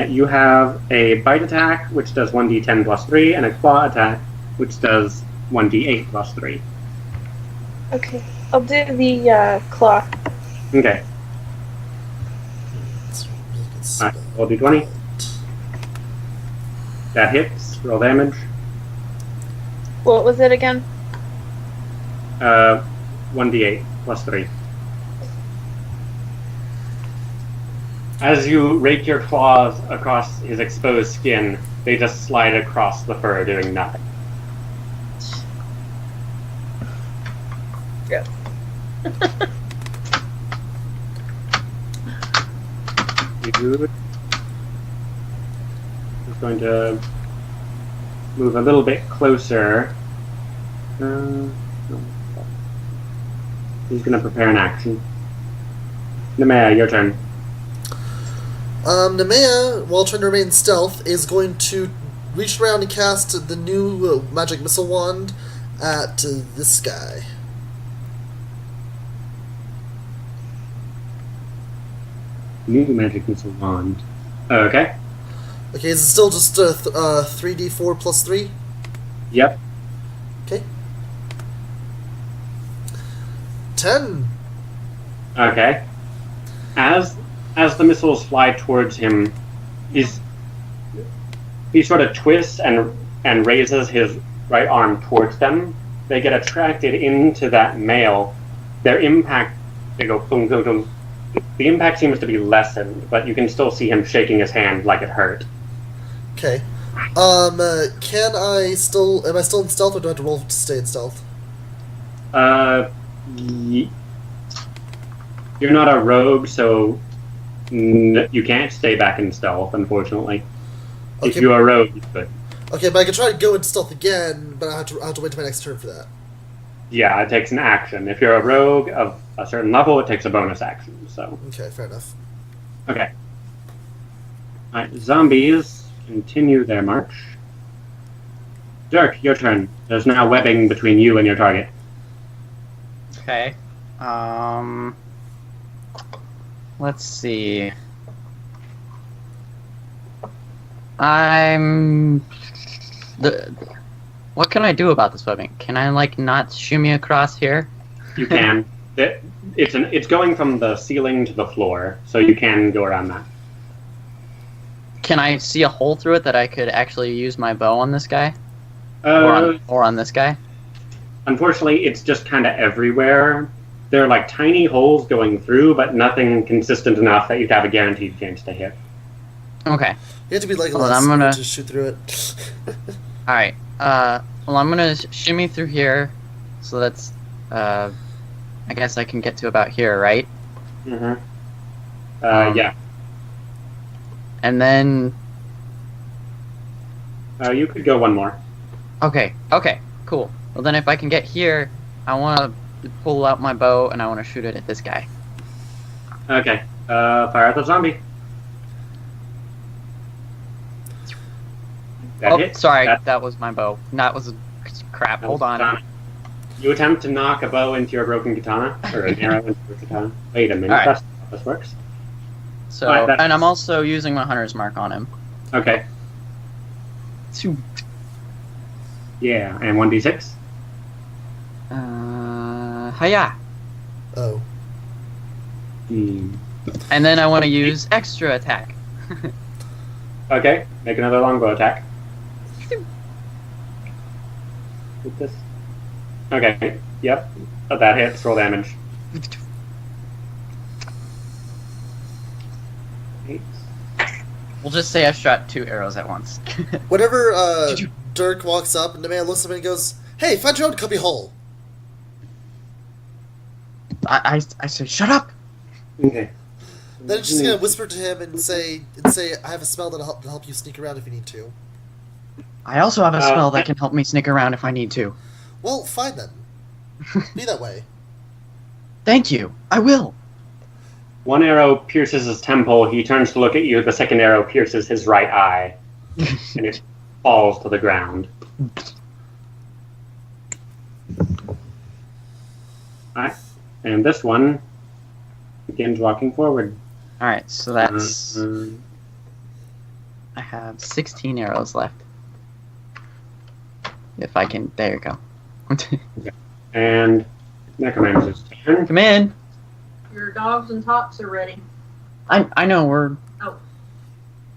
You have a bite attack, which does 1d10 plus 3, and a claw attack, which does 1d8 plus 3. Okay. I'll do the claw. Okay. Alright, roll d20. That hits. Roll damage. What was it again? 1d8 plus 3. As you rake your claws across his exposed skin, they just slide across the fur, doing nothing. Yeah. Good. Just going to move a little bit closer. He's going to prepare an action. Nemea, your turn. Nemea, while trying to remain stealth, is going to reach around and cast the new magic missile wand at this guy. New magic missile wand. Okay. Okay, is it still just 3d4 plus 3? Yep. Okay. 10. Okay. As the missiles fly towards him, he sort of twists and raises his right arm towards them. They get attracted into that mail. Their impact, they go boom, boom, boom. The impact seems to be lessened, but you can still see him shaking his hand like it hurt. Okay. Am I still in stealth, or do I have to roll to stay in stealth? You're not a rogue, so you can't stay back in stealth, unfortunately. Okay. If you're a rogue, you could. Okay, but I can try to go into stealth again, but I have to wait till my next turn for that. Yeah, it takes an action. If you're a rogue of a certain level, it takes a bonus action. So. Okay, fair enough. Okay. Alright, zombies continue their march. Dirk, your turn. There's now webbing between you and your target. Okay. Let's see. What can I do about this webbing? Can I, like, not shimmy across here? You can. It's going from the ceiling to the floor, so you can go around that. Can I see a hole through it that I could actually use my bow on this guy? Or on this guy? Unfortunately, it's just kind of everywhere. There are like tiny holes going through, but nothing consistent enough that you'd have a guaranteed chance to hit. Okay. You have to be like Well, I'm gonna to shoot through it. Alright. Well, I'm gonna shimmy through here. So that's, I guess I can get to about here, right? Mm-hmm. Yeah. And then... You could go one more. Okay, cool. Well then if I can get here, I want to pull out my bow and I want to shoot it at this guy. Okay. Fire at the zombie. That hit. Sorry, that was my bow. That was crap. Hold on. Katana. You attempt to knock a bow into your broken katana, or an arrow into your katana. Wait a minute, All right. that's not how this works. So, All right, and I'm also using my hunter's mark on him. Okay. Yeah, and 1d6. Hiya. Oh. Hmm. And then I want to use extra attack. Okay, make another longbow attack. With this. Okay, yep. That hits, roll damage. 8. We'll just say I shot 2 arrows at once. Whenever Dirk walks up and the man looks at him and goes, "Hey, find your own cubby hole." I say, shut up! Okay. Then it's just gonna whisper to him and say, "I have a spell that'll help you sneak around if you need to." I also have a spell that can help me sneak around if I need to. Well, fine then. Be that way. Thank you. I will. One arrow pierces his temple. He turns to look at you. The second arrow pierces his right eye, and it falls to the ground. Alright, and this one begins walking forward. Alright, so that's... I have 16 arrows left. If I can... There you go. And Necromancer's turn. Come in! Your dogs and tops are ready. I know, we're... Oh.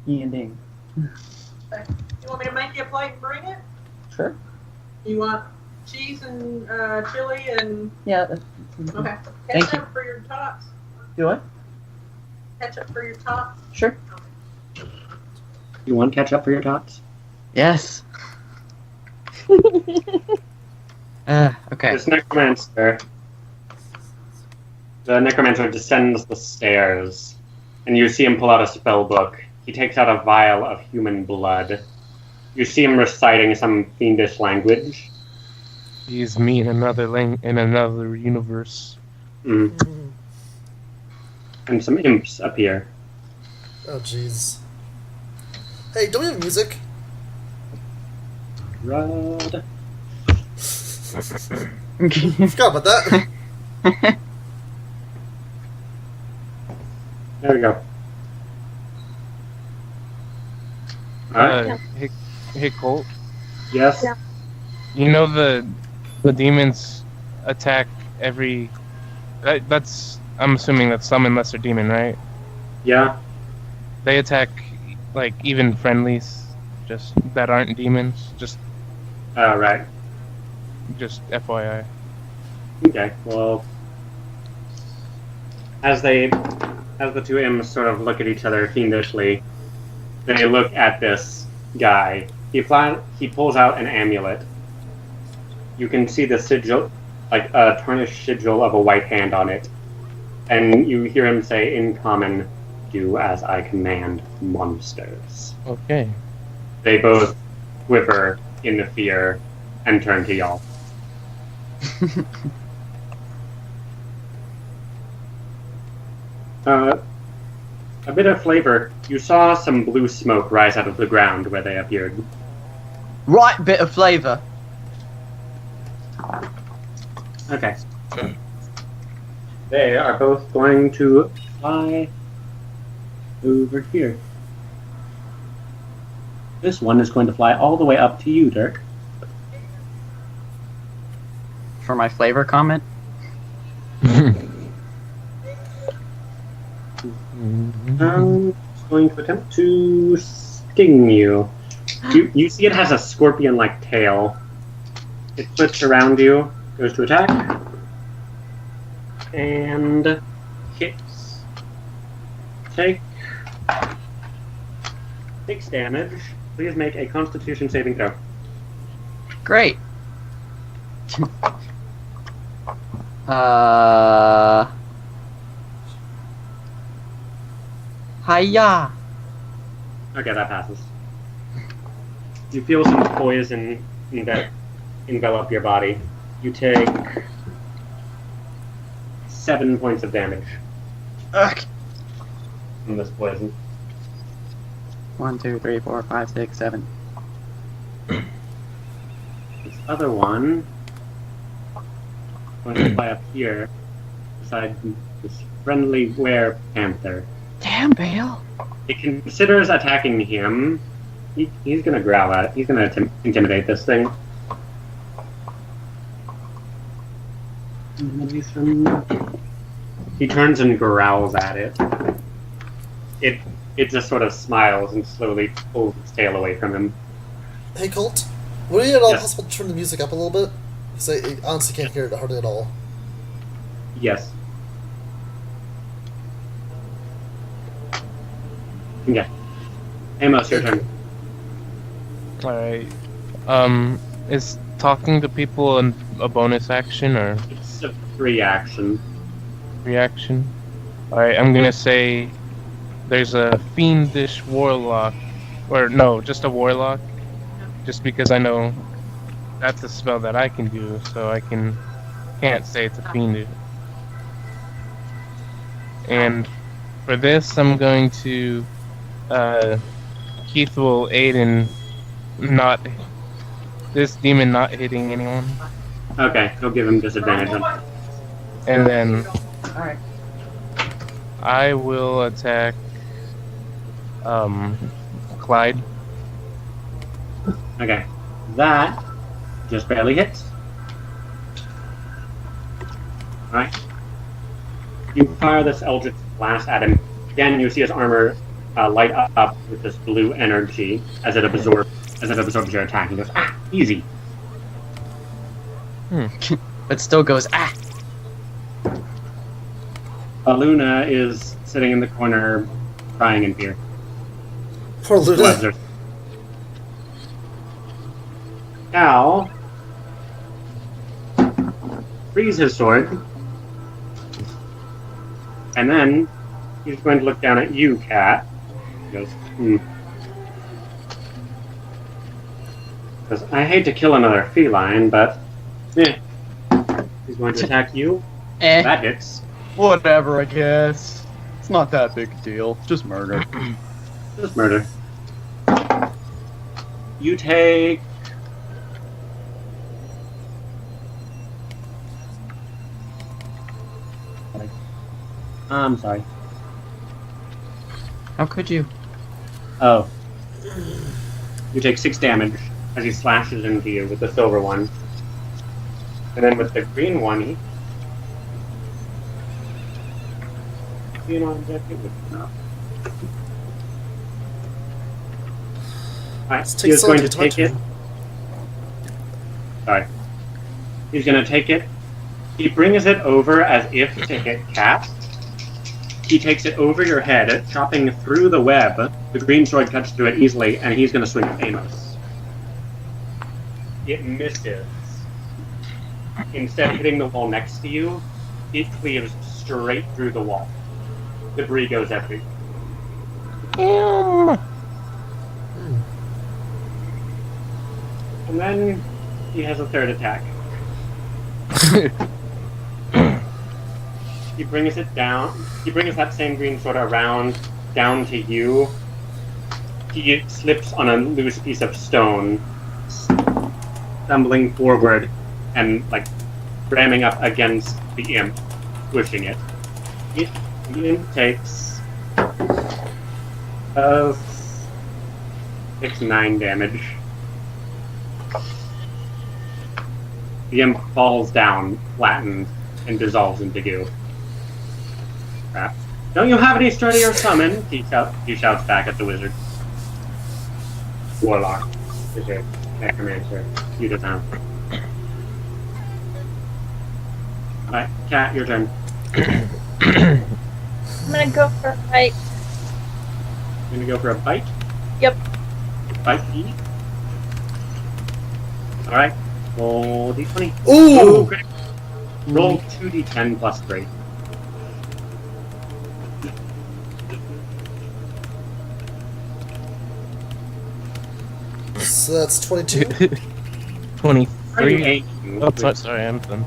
Ying. Okay. You want me to make you a plate and bring it? Sure. You want cheese and chili and... Yeah. Okay. Thank Ketchup for your tots. Do what? Ketchup for your tots. Sure. You want ketchup for your tots? Yes. Okay. This necromancer. The necromancer descends the stairs, and you see him pull out a spell book. He takes out a vial of human blood. You see him reciting some fiendish language. He's me in another universe. Mm. And some imps appear. Oh jeez. Hey, don't we have music? Rod. Forgot about that. There we go. Alright. Hey Colt. Yes. Yeah. You know the demons attack every. That's I'm assuming that's summon lesser demon, right? Yeah. They attack like even friendlies, just that aren't demons. Just Right. FYI. Okay. Well, as the two imps sort of look at each other fiendishly, they look at this guy. He pulls out an amulet. You can see the sigil, like a tarnished sigil of a white hand on it, and you hear him say in common, "Do as I command, monsters." Okay. They both quiver in the fear and turn to y'all. A bit of flavor. You saw some blue smoke rise out of the ground where they appeared. Right bit of flavour. Okay. They are both going to fly over here. This one is going to fly all the way up to you, Dirk. For my flavor comment? It's going going to attempt to sting you. You see it has a scorpion-like tail. It flips around you, goes to attack, and hits. Take 6 damage. Please make a Constitution saving throw. Great. Hiya. Okay, that passes. You feel some poison envelop your body. You take 7 points of damage Ugh. from this poison. 1, 2, 3, 4, 5, 6, 7. This other one going to fly up here beside this friendly were-panther. Damn, Bale. It considers attacking him. He's gonna growl at it. He's gonna intimidate this thing. He turns and growls at it. It just sort of smiles and slowly pulls its tail away from him. Hey, Colt. Would it be at all Yes. possible to turn the music up a little bit? Because I honestly can't hear it hardly at all. Yes. Yeah. Amos, your turn. Alright. Is talking to people a bonus action or It's a free action. reaction? Alright, I'm gonna say there's a fiendish warlock. Or no, just a warlock. Just because I know that's a spell that I can do, so I can't say it's a fiendish. And for this, I'm going to Keith will aid in this demon not hitting anyone. Okay, he'll give him disadvantage on. And then Alright. I will attack Clyde. Okay. That just barely hits. Alright. You fire this Eldritch Blast at him. Again, you see his armor light up with this blue energy as it absorbs your attack. He goes, ah, easy. But still goes, ah. Luna is sitting in the corner, crying in fear. Poor Luna. Webster. Cal frees his sword, and then he's going to look down at you, Cat. He goes, Because I hate to kill another feline, but he's going to attack you. That hits. Whatever, I guess. It's not that big a deal. Just murder. Just murder. You take... I'm sorry. How could you? Oh. You take 6 damage as he slashes into you with the silver one. And then with the green one, he... You know, Alright, take he's going to Soldier take it. Sorry. He's going to take it. He brings it over as if to hit Cat. He takes it over your head, chopping through the web. The green sword cuts through it easily, and he's going to swing at Amos. It misses. Instead of hitting the wall next to you, it cleaves straight through the wall. Debris goes everywhere. And then he has a third attack. He brings it down. He brings that same green sword around, down to you. He slips on a loose piece of stone, stumbling forward and, like, ramming up against the imp, pushing it. The imp takes 9 damage. The imp falls down, flattened, and dissolves into goo. Crap. Don't you have any study or summon? He shouts back at the wizard. Warlock. Wizard. Necromancer. You don't have. Alright, Cat, your turn. I'm gonna go for a bite. You're gonna go for a bite? Yep. Bite E? Alright. Roll d20. Ooh! Oh, critical. Roll 2d10 plus 3. So that's 22. 23. Where are you aiming? Oh, sorry, I'm done.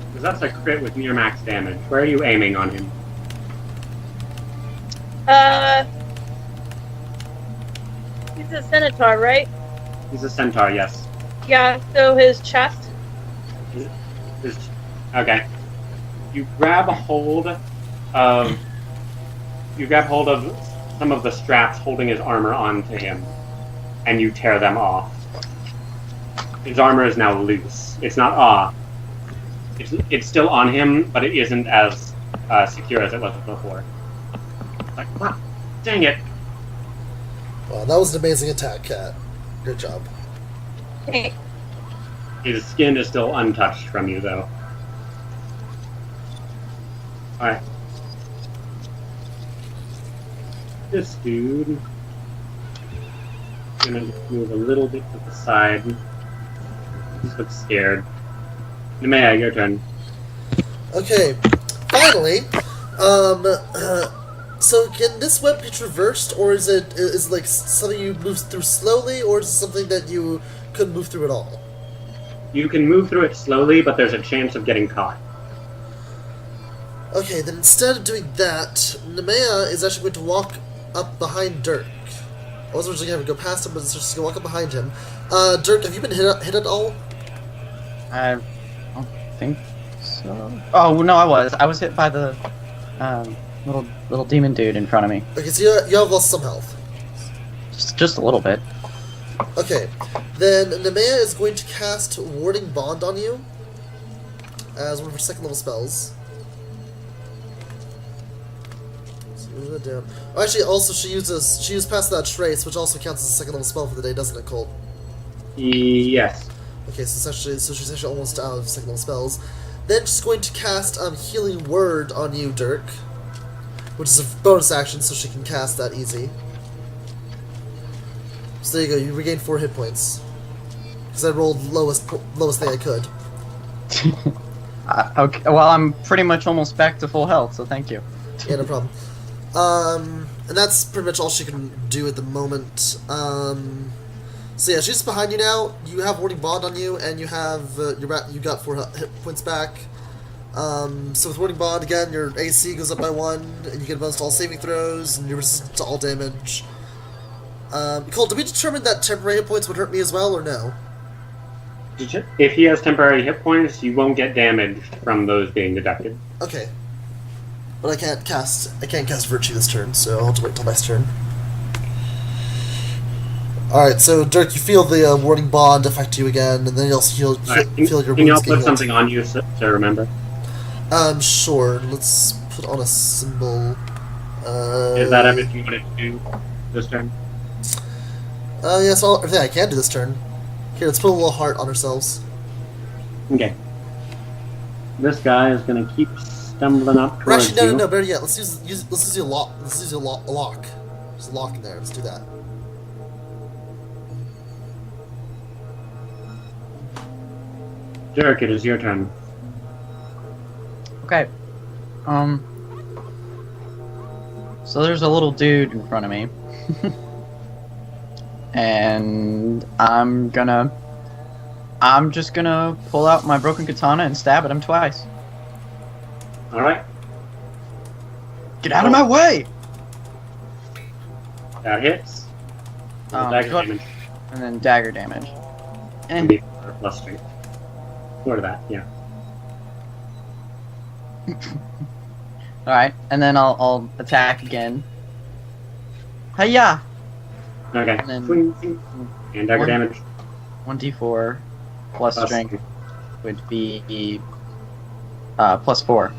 Because that's a crit with near max damage. Where are you aiming on him? He's a Centaur, right? He's a centaur, yes. Yeah, so his chest. Okay. You grab hold of some of the straps holding his armor onto him, and you tear them off. His armor is now loose. It's not off. It's still on him, but it isn't as secure as it was before. Like, wow, dang it! Wow, that was an amazing attack, Cat. Good job. Hey. His skin is still untouched from you, though. Alright. This dude... I'm gonna move a little bit to the side. He looks scared. Nemea, your turn. Okay, finally. So can this web be traversed, or is it like something you move through slowly, or is it something that you couldn't move through at all? You can move through it slowly, but there's a chance of getting caught. Okay, then instead of doing that, Nemea is actually going to walk up behind Dirk. I wasn't originally going to go past him, but it's just going to walk up behind him. Dirk, have you been hit at all? I don't think so. Oh no, I was hit by the little demon dude in front of me. Okay, so you have lost some health. Just a little bit. Okay, then Nemea is going to cast Warding Bond on you as one of her second level spells. So move that down. Oh, actually, also she used Pass Without Trace, which also counts as a second level spell for the day, doesn't it, Colt? Yes. Okay, so she's actually almost out of second level spells. Then she's going to cast Healing Word on you, Dirk, which is a bonus action, so she can cast that easy. So there you go, you regain 4 hit points. Because I rolled lowest thing I could. Okay, well, I'm pretty much almost back to full health, so thank you. Yeah, no problem. And that's pretty much all she can do at the moment. So yeah, she's behind you now. You have Warding Bond on you, and you have you got 4 hit points back. So with Warding Bond, again, your AC goes up by 1, and you get a bonus to all saving throws, and you're resistant to all damage. Cole, did we determine that temporary hit points would hurt me as well, or no? If he has temporary hit points, you won't get damage from those being deducted. Okay. But I can't cast Virtue this turn, so I'll have to wait till next turn. Alright, so Dirk, you feel the Warding Bond affect you again, and then you also feel your Can you wounds put something on you to remember? Sure. Let's put on a symbol. Is that everything you wanted to do this turn? Yes, everything I can do this turn. Here, let's put a little heart on ourselves. Okay. This guy is gonna keep stumbling up Or towards actually, you. no, better yet, let's use a lock. Let's use a lock. There's a lock in there. Let's do that. Dirk, it is your turn. Okay. So there's a little dude in front of me. And I'm just gonna pull out my broken katana and stab at him twice. Alright. Get out of my way! That hits. Dagger damage. And then dagger damage. Can And be plus strength. Or that, yeah. alright, and then I'll attack again. Hiya! Okay. And then Swing, swing. And dagger damage. 1d4 plus strength would be plus 4.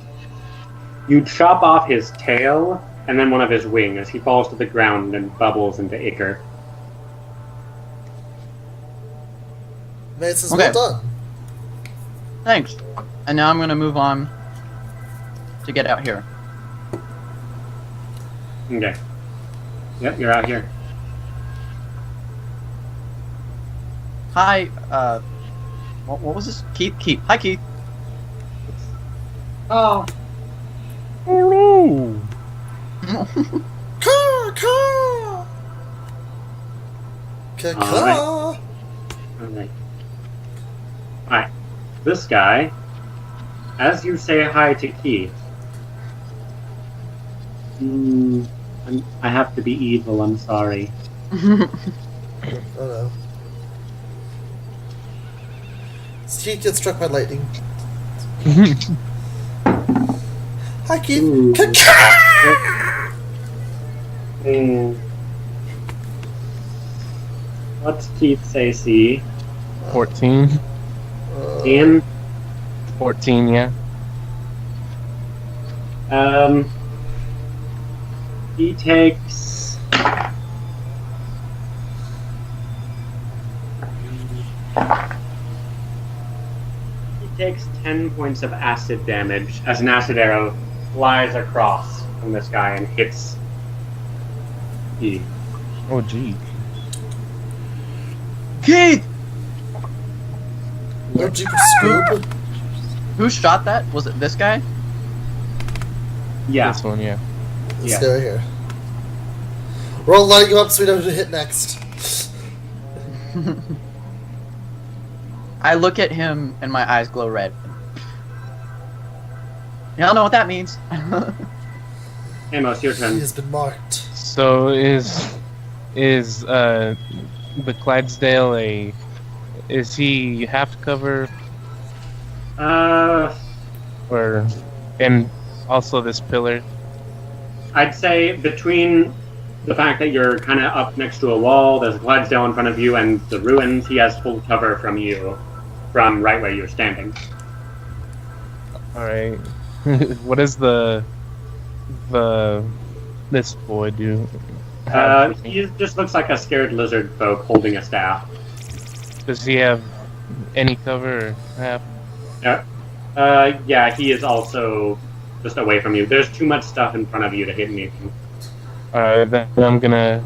You chop off his tail and then one of his wings. He falls to the ground and bubbles into ichor. Mate says, Okay. well done. Thanks. And now I'm gonna move on to get out here. Okay. Yep, you're out here. Hi, what was this? Keith? Hi, Keith. Oh, Hello. Caw! Caw! Okay. Alright. This guy, as you say hi to Keith, I have to be evil, I'm sorry. Oh no. Keith gets struck by lightning. Hi, Keith. Ooh. Caw! What's Keith's AC? 14. Ian? 14, yeah. He takes... He takes 10 points of acid damage as an acid arrow flies across from this guy and hits Keith. Oh, gee. Keith! No Jeep Scoop. Who shot that? Was it this guy? Yeah. This one, yeah. Let's Yeah. go right here. We're all lining you up so we know who to hit next. I look at him and my eyes glow red. Y'all know what that means. Amos, your He turn. has been marked. So is the Clydesdale is he half cover or and also this pillar? I'd say between the fact that you're kind of up next to a wall, there's a Clydesdale in front of you, and the ruins, he has full cover from you, from right where you're standing. All right. What does this boy do? He just looks like a scared lizard folk holding a staff. Does he have any cover or half? Yeah, he is also just away from you. There's too much stuff in front of you to hit anything. Then I'm gonna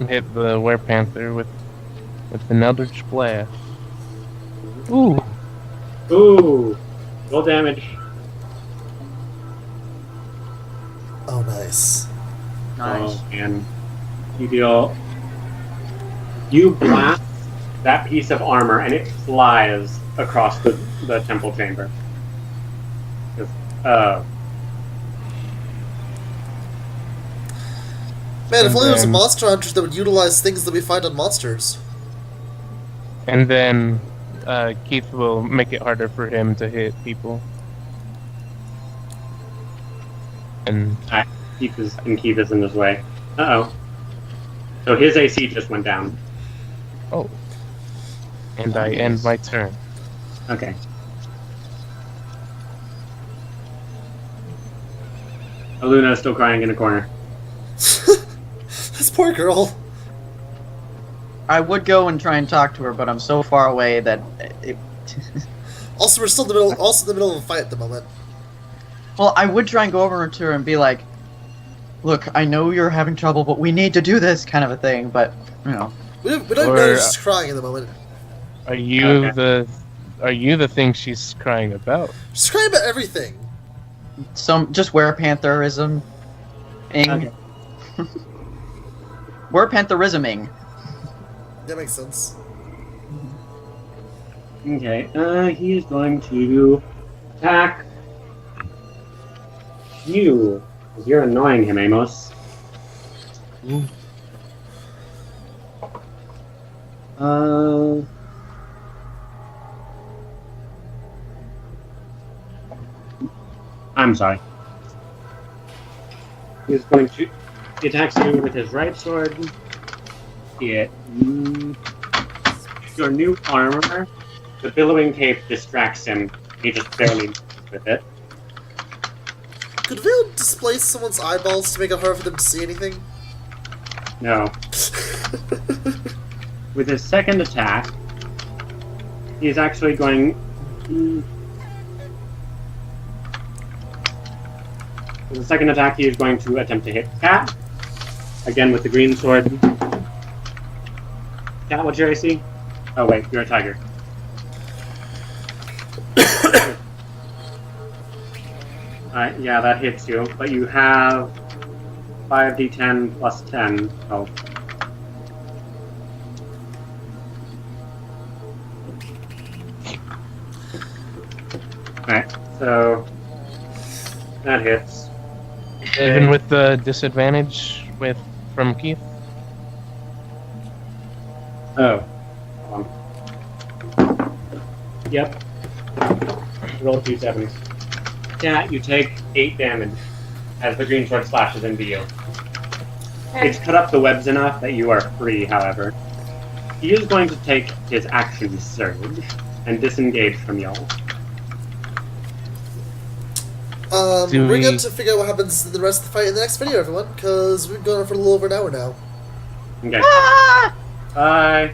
hit the Werepanther with an Eldritch Blast. Ooh. Ooh! Roll damage. Oh, nice. Nice. Oh, and you blast that piece of armor and it flies across the temple chamber. Man, if And only there was a then- monster hunter that would utilize things that we find on monsters. And then Keith will make it harder for him to hit people. And Keith is in his way. Uh-oh. So his AC just went down. oh. And I end my turn. Okay. Aluna is still crying in a corner. This poor girl. I would go and try and talk to her, but I'm so far away that it... Also, we're still in the middle. Also in the middle of a fight at the moment. Well, I would try and go over to her and be like, "Look, I know you're having trouble, but we need to do this," kind of a thing. But we don't Know she's crying at the moment. Are you Okay. the thing she's crying about? She's crying about everything. just Werepanther-ism. Okay. Werepanther-isming. That makes sense. Okay, he is going to attack you. 'Cause you're annoying him, Amos. I'm sorry. He's going to... He attacks you with his right sword. Your new armor, the billowing cape distracts him. He just barely moves with it. Could Veil displace someone's eyeballs to make it harder for them to see anything? No. With his second attack, he's actually going... With the second attack, he is going to attempt to hit Cat. Again with the green sword. Cat, what's your AC? Oh wait, you're a tiger. Alright, yeah, that hits you, but you have 5d10 plus 10 health. Alright, so that hits. Even with the disadvantage from Keith? Oh. Hold on. Yep. Roll 2 sevens. Yeah, you take 8 damage as the green sword slashes into you. It's cut up the webs enough that you are free, however. He is going to take his action surge and disengage from y'all. We're going to figure out what happens in the rest of the fight in the next video, everyone, because we've gone on for a little over an hour now. Okay. Ah! Bye.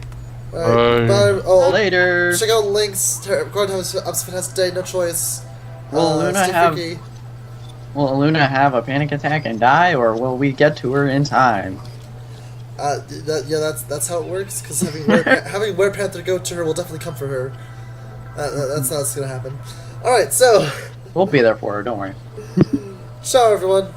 Bye. Oh, Later. check out links. Go ahead and have a fantastic day. No choice. Will Luna stay have? freaky. Will Luna have a panic attack and die, or will we get to her in time? That's how it works. Because having Were Panther go to her will definitely come for her. That's how it's gonna happen. All right, so We'll be there for her. Don't worry. ciao, everyone.